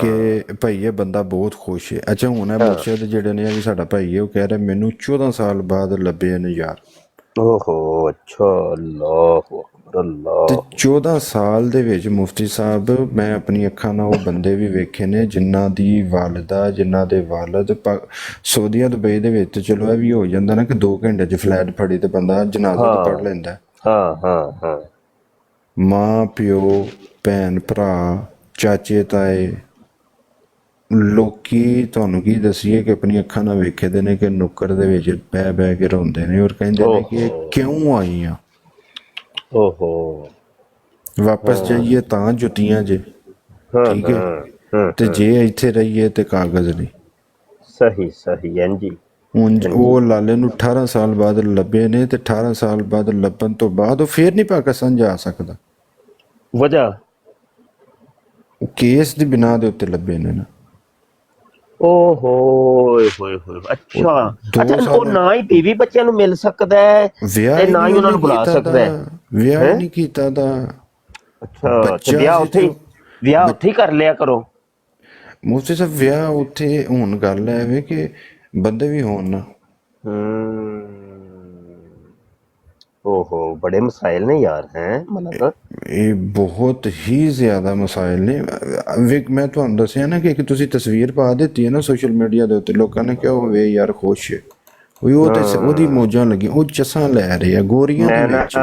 ਕਿ ਭਾਈ ਇਹ ਬੰਦਾ ਬਹੁਤ ਖੁਸ਼ ਹੈ। ਅੱਛਾ ਹੁਣ ਇਹ ਮੁਰਸ਼ਦ ਜਿਹੜੇ ਨੇ, ਵੀ ਸਾਡਾ ਭਾਈ ਹੈ, ਉਹ ਕਹਿ ਰਿਹਾ ਮੈਨੂੰ 14 ਸਾਲ ਬਾਅਦ ਲੱਭੇ ਨੇ ਯਾਰ। ਓਹੋ, ਅੱਛਾ, ਅੱਲਾਹੁ ਅਕਬਰ, ਅੱਲਾਹ। ਤੇ 14 ਸਾਲ ਦੇ ਵਿੱਚ ਮੁਫਤੀ ਸਾਹਿਬ, ਮੈਂ ਆਪਣੀ ਅੱਖਾਂ ਨਾਲ ਉਹ ਬੰਦੇ ਵੀ ਵੇਖੇ ਨੇ ਜਿਨ੍ਹਾਂ ਦੀ ਵਾਲਿਦਾ, ਜਿਨ੍ਹਾਂ ਦੇ ਵਾਲਦ ਸਊਦੀਆ ਦੁਬਈ ਦੇ ਵਿੱਚ, ਚਲੋ ਇਹ ਵੀ ਹੋ ਜਾਂਦਾ ਨਾ ਕਿ 2 ਘੰਟੇ 'ਚ ਫਲੈਟ ਫੜੀ ਤੇ ਬੰਦਾ ਜਨਾਜ਼ਾ ਤੇ ਪੜ੍ਹ ਲੈਂਦਾ। ਹਾਂ। ਮਾਂ ਪਿਓ, ਭੈਣ ਭਰਾ, ਚਾਚੇ ਤਾਏ, ਲੋਕੀ ਤੁਹਾਨੂੰ ਕੀ ਦਸੀਏ ਕਿ ਆਪਣੀ ਅੱਖਾਂ ਨਾਲ ਵੇਖੇ ਦੇ ਨੇ ਕਿ ਨੁੱਕਰ ਦੇ ਵਿੱਚ ਬਹਿ ਕੇ ਰੋਂਦੇ ਨੇ ਔਰ ਕਹਿੰਦੇ ਨੇ ਕਿ ਕਿਉਂ ਆਈ ਆ, ਓਹੋ, ਵਾਪਸ ਜਾਈਏ ਤਾਂ ਜੁੱਤੀਆਂ ਜੇ, ਠੀਕ ਹੈ, ਤੇ ਜੇ ਇੱਥੇ ਰਹੀਏ ਤੇ ਕਾਗਜ਼ ਨਹੀਂ। ਸਹੀ ਹਾਂਜੀ। ਹੁਣ ਉਹ ਲਾਲੇ ਨੂੰ 18 ਸਾਲ ਬਾਅਦ ਲੱਭੇ ਨੇ ਤੇ 18 ਸਾਲ ਬਾਅਦ ਲੱਭਣ ਤੋਂ ਬਾਅਦ ਉਹ ਫੇਰ ਨਹੀਂ ਪਾਕਿਸਤਾਨ ਜਾ ਸਕਦਾ। ਵਜ੍ਹਾ ਉਹ ਕੇਸ ਦੀ ਬਿਨਾਂ ਦੇ ਉੱਤੇ ਲੱਭੇ ਨੇ ਨਾ। ਓਹੋ ਹੋਏ। ਅੱਛਾ, ਉਹ ਨਾ ਹੀ ਬੀਵੀ ਬੱਚਿਆਂ ਨੂੰ ਮਿਲ ਸਕਦਾ ਹੈ ਤੇ ਨਾ ਹੀ ਉਹਨਾਂ ਨੂੰ ਬੁਲਾ ਸਕਦਾ ਹੈ। ਵਿਆਹ ਹੀ ਨਹੀਂ ਕੀਤਾ ਦਾ। ਅੱਛਾ, ਤੇ ਵਿਆਹ ਉੱਥੇ ਹੀ ਕਰ ਲਿਆ ਕਰੋ। ਮੁਫਤੀ ਸਾਹਿਬ ਵਿਆਹ ਉੱਥੇ, ਹੁਣ ਗੱਲ ਐ ਕਿ ਬੰਦੇ ਵੀ ਹੋਣ ਨਾ। ਓਹੋ, ਬੜੇ ਮਸਾਇਲ ਨੇ ਯਾਰ, ਹੈ ਮਤਲਬ ਇਹ ਬਹੁਤ ਹੀ ਜ਼ਿਆਦਾ ਮਸਾਇਲ ਨੇ। ਮੈਂ ਤੁਹਾਨੂੰ ਦੱਸਿਆ ਨਾ ਕਿ ਤੁਸੀਂ ਤਸਵੀਰ ਪਾ ਦਿੱਤੀ ਹੈ ਨਾ ਸੋਸ਼ਲ ਮੀਡੀਆ ਦੇ ਉੱਤੇ, ਲੋਕਾਂ ਨੇ ਕਿਹਾ ਹੋਵੇ ਯਾਰ ਖੁਸ਼ ਹੈ, ਉਹ ਤੇ ਉਹਦੀ ਮੌਜਾਂ ਲੱਗੀਆਂ, ਉਹ ਚਸਾਂ ਲੈ ਰਹੇ ਆ ਗੋਰੀਆਂ ਦੇ ਵਿੱਚ।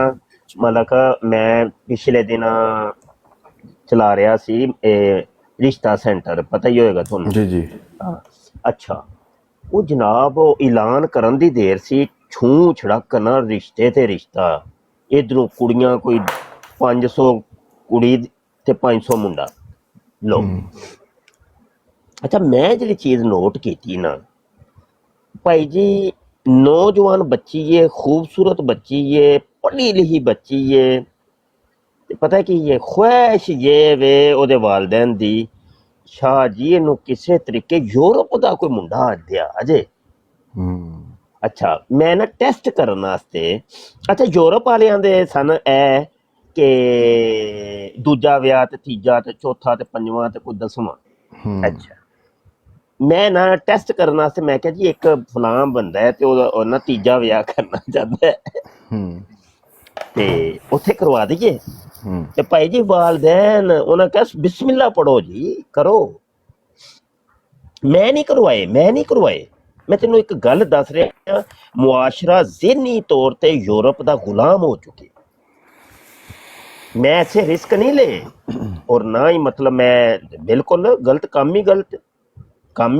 ਮਤਲਬ ਮੈਂ ਪਿਛਲੇ ਦਿਨ ਚਲਾ ਰਿਹਾ ਸੀ ਰਿਸ਼ਤਾ ਸੈਂਟਰ, ਪਤਾ ਹੀ ਹੋਏਗਾ ਤੁਹਾਨੂੰ। ਜੀ। ਅੱਛਾ, ਉਹ ਜਨਾਬ ਉਹ ਐਲਾਨ ਕਰਨ ਦੀ ਦੇਰ ਸੀ, ਛੂੰ ਛੜਕ ਨਾ ਰਿਸ਼ਤੇ ਤੇ ਰਿਸ਼ਤਾ, इधरों कुड़ियां कोई 500 कुड़ी ते 500 मुंडा लो। अच्छा मैं जी चीज नोट की ना भाई जी, नौजवान बच्ची है, खूबसूरत बच्ची है, पढ़ी लिखी बच्ची है, ते पता की ये ख्वाहिश ये वे ओदे वालदैन दी शाह जी इनू किसे तरीके यूरोप दा कोई मुंडा दिया अजे। अच्छा मैं ना टेस्ट करने वास्ते, अच्छा यूरोप वालियां दे सन ए कि दूजा ब्याह ते तीजा ते चौथा ते पंजवां ते कोई 10वां। अच्छा मैं ना टेस्ट करने वास्ते मैं क्या जी एक फलां बंदा है ते ओदा ना तीजा ब्याह करना चाहता है ते उत्थे करवा दईए। ते भाई जी वालदैन उन्हें कहा बिस्मिल्लाह पढ़ो जी, करो। मैं नहीं करवाए, मैं नहीं करवाए। मैं तेनों एक गल दस रहा, मुआशरा ज़हनी तौर ते यूरोप दा गुलाम हो चुके। मैं ऐसे रिस्क नहीं ले और ना ही मतलब मैं बिल्कुल गलत काम ही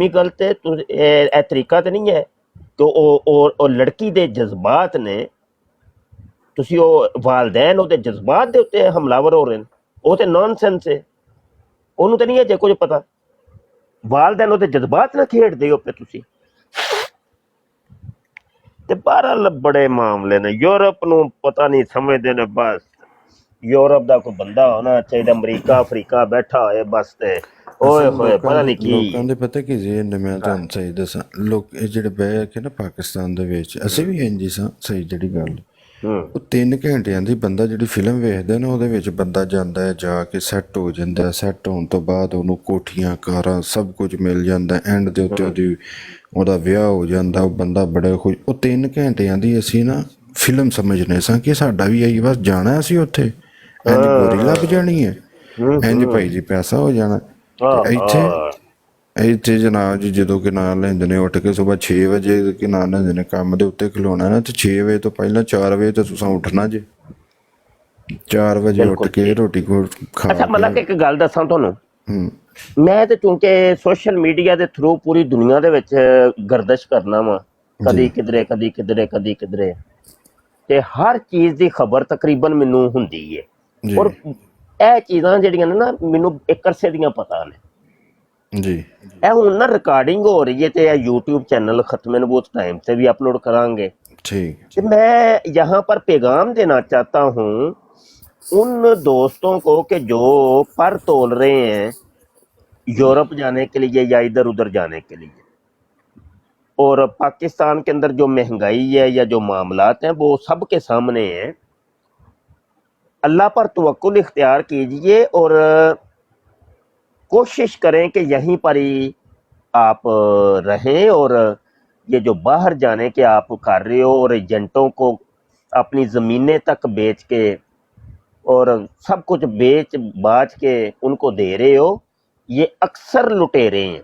गलत है। तो ए तरीका तो नहीं है कि ओ लड़की दे जज्बात ने तुसी ओ वालदैन ओदे जज्बात दे उत्ते हमलावर हो रहे हैं, वो तो नॉनसेंस है। ओनू तो नहीं है जे कुछ पता, वालदैन ओदे जज्बात ना खेड़दे हो पे तुसी। ते बहरहाल बड़े मामले ने यूरोप नू पता नहीं समझदे ने, बस यूरोप दा कोई बंदा होना चाहिए, अमरीका अफ्रीका बैठा होए बस ते ओए होए पता नहीं ਲੋਕਾਂ की। ਦੇ ਪਤਾ ਕੀ ਜੇ ਮੈਂ ਤੁਹਾਨੂੰ ਸਹੀ ਦੱਸਾਂ, ਲੋਕ ਇਹ ਜਿਹੜੇ ਬਹਿ ਕੇ ਨਾ ਪਾਕਿਸਤਾਨ ਦੇ ਵਿੱਚ ਅਸੀਂ ਵੀ ਇੰਝ ਹੀ ਸਾਂ, ਸਹੀ ਜਿਹੜੀ ਗੱਲ ਉਹ 3 ਘੰਟਿਆਂ ਦੀ ਬੰਦਾ ਜਿਹੜੀ ਫਿਲਮ ਵੇਖਦਾ ਨਾ ਉਹਦੇ ਵਿੱਚ ਬੰਦਾ ਜਾਂਦਾ ਹੈ, ਜਾ ਕੇ ਸੈੱਟ ਹੋ ਜਾਂਦਾ, ਸੈੱਟ ਹੋਣ ਤੋਂ ਬਾਅਦ ਉਹਨੂੰ ਕੋਠੀਆਂ ਕਾਰਾਂ ਸਭ ਕੁਝ ਮਿਲ ਜਾਂਦਾ, ਐਂਡ ਦੇ ਉੱਤੇ ਉਹਦਾ ਵਿਆਹ ਹੋ ਜਾਂਦਾ, ਉਹ ਬੰਦਾ ਬੜਾ ਖੁਸ਼। ਉਹ 3 ਘੰਟਿਆਂ ਦੀ ਅਸੀਂ ਨਾ ਫਿਲਮ ਸਮਝਨੇ ਸਾਂ ਕਿ ਸਾਡਾ ਵੀ ਆਈ ਬਸ ਜਾਣਾ ਅਸੀਂ ਉੱਥੇ, ਇੰਝ ਗੋਰੀ ਲੱਭ ਜਾਣੀ ਹੈ, ਇੰਝ ਭਾਈ ਜੀ ਪੈਸਾ ਹੋ ਜਾਣਾ। ਤੇ ਇੱਥੇ ਜਨਾਬ ਜੀ ਜਦੋਂ ਕਿ ਨਾਂ ਲੈਂਦੇ ਨੇ ਉੱਠ ਕੇ ਸੁਬਾਹ 6 ਵਜੇ ਕਿ ਨਾਂ ਲੈਂਦੇ ਨੇ ਕੰਮ ਦੇ ਉੱਤੇ ਖਲੋਣਾ ਨਾ, ਤੇ 6 ਵਜੇ ਤੋਂ ਪਹਿਲਾਂ 4 ਵਜੇ ਤਾਂ ਤੁਸੀਂ ਉੱਠਣਾ ਜੇ, 4 ਵਜੇ ਉੱਠ ਕੇ ਰੋਟੀ ਖਾ। अच्छा मतलब एक गल दसां तुहानू, मैं तो चूंकि सोशल मीडिया के थ्रू पूरी दुनिया दे विच गर्दिश करना वा, कदी किधरे कदी किधरे कदी किधरे, ते हर चीज़ की खबर तकरीबन मैनू हुंदी है। और ਇਹ ਚੀਜ਼ਾਂ ਜਿਹੜੀਆਂ ਨੇ ਨਾ ਮੈਨੂੰ ਇੱਕ ਅਰਸੇ ਦੀਆਂ ਪਤਾ ਨੇ ਜੀ। ਇਹ ਹੁਣ ਨਾ ਰਿਕਾਰਡਿੰਗ ਹੋ ਰਹੀ ਹੈ ਤੇ ਇਹ YouTube चैनल खत्म नबूत टाइम से भी अपलोड करांगे। ठीक। तो मैं यहाँ पर पैगाम देना चाहता हूँ उन दोस्तों को कि जो पर तोल रहे हैं यूरोप जाने के लिए या इधर उधर जाने के लिए, और पाकिस्तान के अंदर जो महंगाई है या जो मामलात हैं वो सबके सामने हैं। अल्लाह पर तवक्कुल इख्तियार कीजिए और कोशिश करें कि यहीं पर ही आप रहें, और ये जो बाहर जाने के आप कर रहे हो और एजेंटों को अपनी ज़मीनें तक बेच के और सब कुछ बेच बाच के उनको दे रहे हो, ये अक्सर लुटेरे हैं।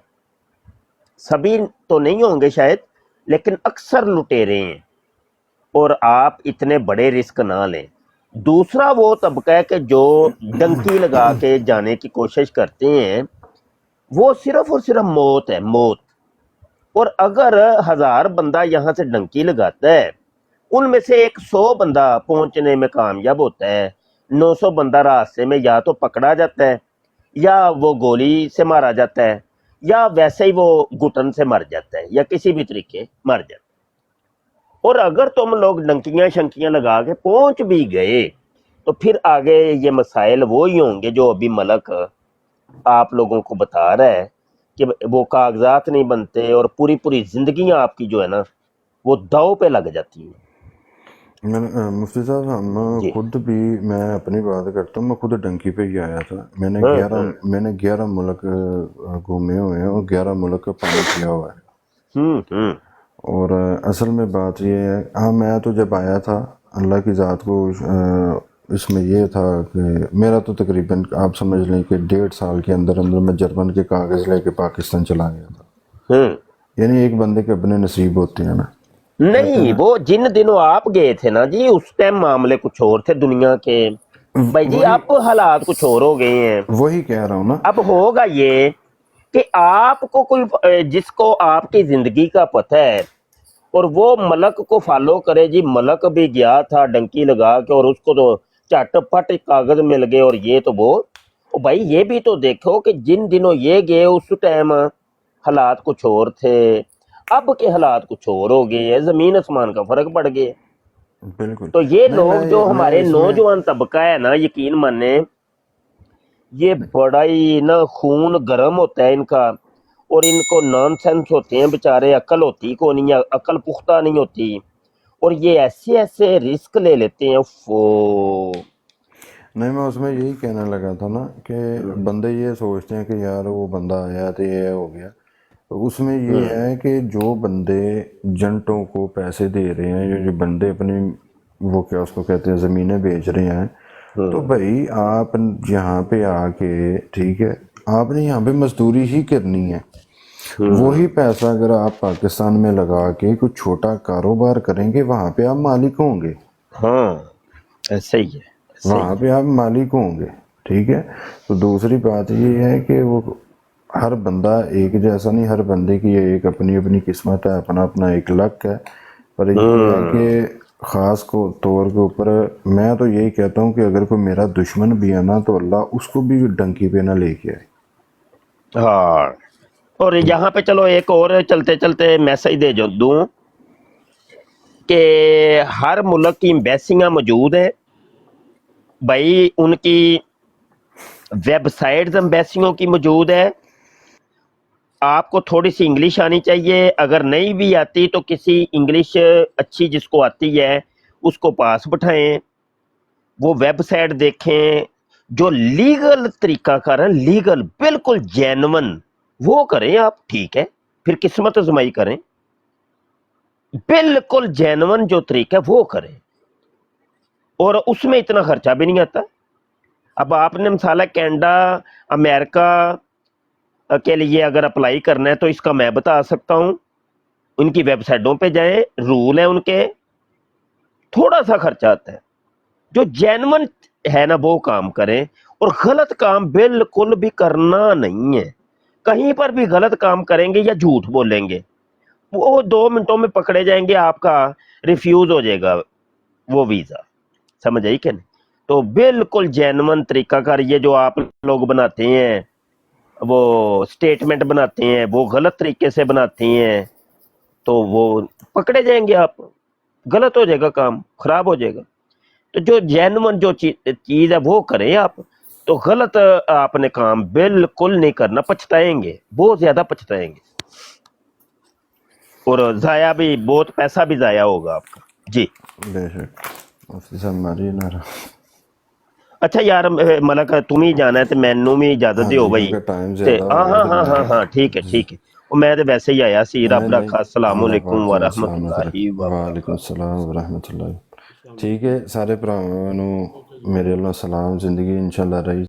सभी तो नहीं होंगे शायद, लेकिन अक्सर लुटेरे हैं और आप इतने बड़े रिस्क ना लें। दूसरा वो तबका है कि जो डंकी लगा के जाने की कोशिश करते हैं, वो सिर्फ और सिर्फ मौत है, मौत। और अगर 1000 बंदा यहाँ से डंकी लगाता है, उनमें से 100 बंदा पहुंचने में कामयाब होता है, 900 बंदा रास्ते में या तो पकड़ा जाता है या वो गोली से मारा जाता है या वैसे ही वो घुटन से मर जाता है या किसी भी तरीके मर जाता है। और अगर तुम लोग डंकियां शंकियां लगा के पहुंच भी गए तो फिर आगे ये मसाइल वो ही होंगे जो अभी मलक आप लोगों को बता रहा है कि वो कागजात नहीं बनते और पूरी पूरी जिंदगियां आपकी जो है ना वो दाव पे लग जाती हैं। मैं मुफ्ती साहब हम खुद भी, मैं अपनी बात करता हूँ, मैं खुद डंकी पे ही आया था। मैंने 11 मुल्क घूमे हुए हैं और 11 मुल्क का पानी पिया हुआ है। और असल में बात ये है, हाँ मैं तो जब आया था अल्लाह की ज़ात को इसमें ये था कि मेरा तो तकरीबन आप समझ लें कि 1.5 साल के अंदर अंदर मैं जर्मन के कागज़ लेके पाकिस्तान चला गया था। यानी एक बंदे के अपने नसीब होते हैं ना। नहीं, वो जिन दिनों आप गए थे ना जी, उस टाइम मामले कुछ और थे दुनिया के भाई जी, आप हालात कुछ और हो गए हैं। वही कह रहा हूँ ना। अब होगा ये कि आपको कोई जिसको आपकी जिंदगी का पता है और वो मलक को फॉलो करे जी। मलक भी गया था डंकी लगा के और उसको तो झटपट कागज मिल गए और ये तो वो। ओ भाई ये भी तो देखो कि जिन दिनों ये गए उस टाइम हालात कुछ और थे, अब के हालात कुछ और हो गए हैं, जमीन आसमान का फर्क पड़ गया। बिल्कुल। तो ये नहीं, लोग जो मैं हमारे इसमें नौजवान तबका है ना, यकीन माने ये बड़ा ही ना खून गर्म होता है इनका, और इनको नॉनसेंस होते हैं बेचारे, अकल होती को नहीं है, अकल पुख्ता नहीं होती, और ये ऐसे ऐसे रिस्क ले लेते हैं। नहीं, मैं उसमें यही कहने लगा था ना कि बंदे ये सोचते हैं कि यार वो बंदा आया तो ये हो गया। तो उसमें ये है कि जो बंदे जंटों को पैसे दे रहे हैं, जो जो बंदे अपनी वो क्या उसको कहते हैं ज़मीनें बेच रहे हैं, तो भाई आप यहाँ पे आके, ठीक है, आपने यहाँ पे मजदूरी ही करनी है। वही पैसा अगर आप पाकिस्तान में लगा के कुछ छोटा कारोबार करेंगे, वहाँ पे आप मालिक होंगे। हाँ ऐसे ही है, वहाँ पे आप मालिक होंगे, ठीक है। तो दूसरी बात ये है कि वो हर बंदा एक जैसा नहीं, हर बंदे की एक अपनी अपनी किस्मत है, अपना अपना एक लक है। पर ये है कि ख़ास को तौर के ऊपर मैं तो यही कहता हूँ कि अगर कोई मेरा दुश्मन भी है ना, तो अल्लाह उसको भी डंकी पे ना लेके आए। हाँ। और यहाँ पे चलो एक और चलते चलते मैसेज दे जो दूं कि हर मुल्क की एम्बेसियां मौजूद हैं भाई, उनकी वेबसाइट्स एम्बेसियों की मौजूद है। आपको थोड़ी सी इंग्लिश आनी चाहिए, अगर नहीं भी आती तो किसी इंग्लिश अच्छी जिसको आती है उसको पास बिठाएं, वो वेबसाइट देखें, जो लीगल तरीकाकार है, लीगल बिल्कुल जेन्युइन, वो करें आप, ठीक है। फिर किस्मत आजमाई करें, बिल्कुल जेन्युइन जो तरीका है वो करें, और उसमें इतना खर्चा भी नहीं आता। अब आपने मिसाल है कनाडा अमेरिका के लिए अगर अप्लाई करना है तो इसका मैं बता सकता हूं, उनकी वेबसाइटों पे जाएं, रूल है उनके, थोड़ा सा खर्चा आता है। जो जेन्युइन है ना वो काम करें, और गलत काम बिल्कुल भी करना नहीं है। कहीं पर भी गलत काम करेंगे या झूठ बोलेंगे, वो 2 मिनटों में पकड़े जाएंगे, आपका रिफ्यूज हो जाएगा वो वीजा। समझ आई कि नहीं? तो बिल्कुल जेन्युइन तरीका कर, ये जो आप लोग बनाते हैं वो स्टेटमेंट बनाते हैं, वो गलत तरीके से बनाते हैं, तो वो पकड़े जाएंगे, आप गलत हो जाएगा, काम खराब हो जाएगा। तो जो जेन्युइन जो चीज है वो करें आप, तो गलत आपने काम बिल्कुल नहीं करना, पछताएंगे, बहुत ज्यादा पछताएंगे, और जाया भी, बहुत पैसा भी जाया होगा आपका जी। बेशक मुफ्ती साहब मारिए नारा। अच्छा यार मलक तुम ही जाना है तो मैनू भी इजाजत हाँ दिओ जी, भाई। क्योंकि टाइम ते ज़्यादा हो गया, तो हाँ हाँ हाँ मैं ठीक है ठीक है। और मैं तो वैसे ही आया सी, रब नहीं नहीं, रखा। अस्सलाम अल्लाह वालेकुम पाक व ਤੁਹਾਨੂੰ ਸਲਾਮਤ रहमतुल्लाहि ਰੱਖੇ। व ਵਾਲੇਕੁਮ ਸਲਾਮ ਵ ਰਹਿਮਤੁल्लाह। ਠੀਕ ਹੈ, ਸਾਰੇ ਭਰਾਵਾਂ ਨੂੰ ਮੇਰੇ ਵੱਲੋਂ ਸਲਾਮ। ਜ਼ਿੰਦਗੀ ਇਨਸ਼ਾਅੱਲਾ ਰਹੀ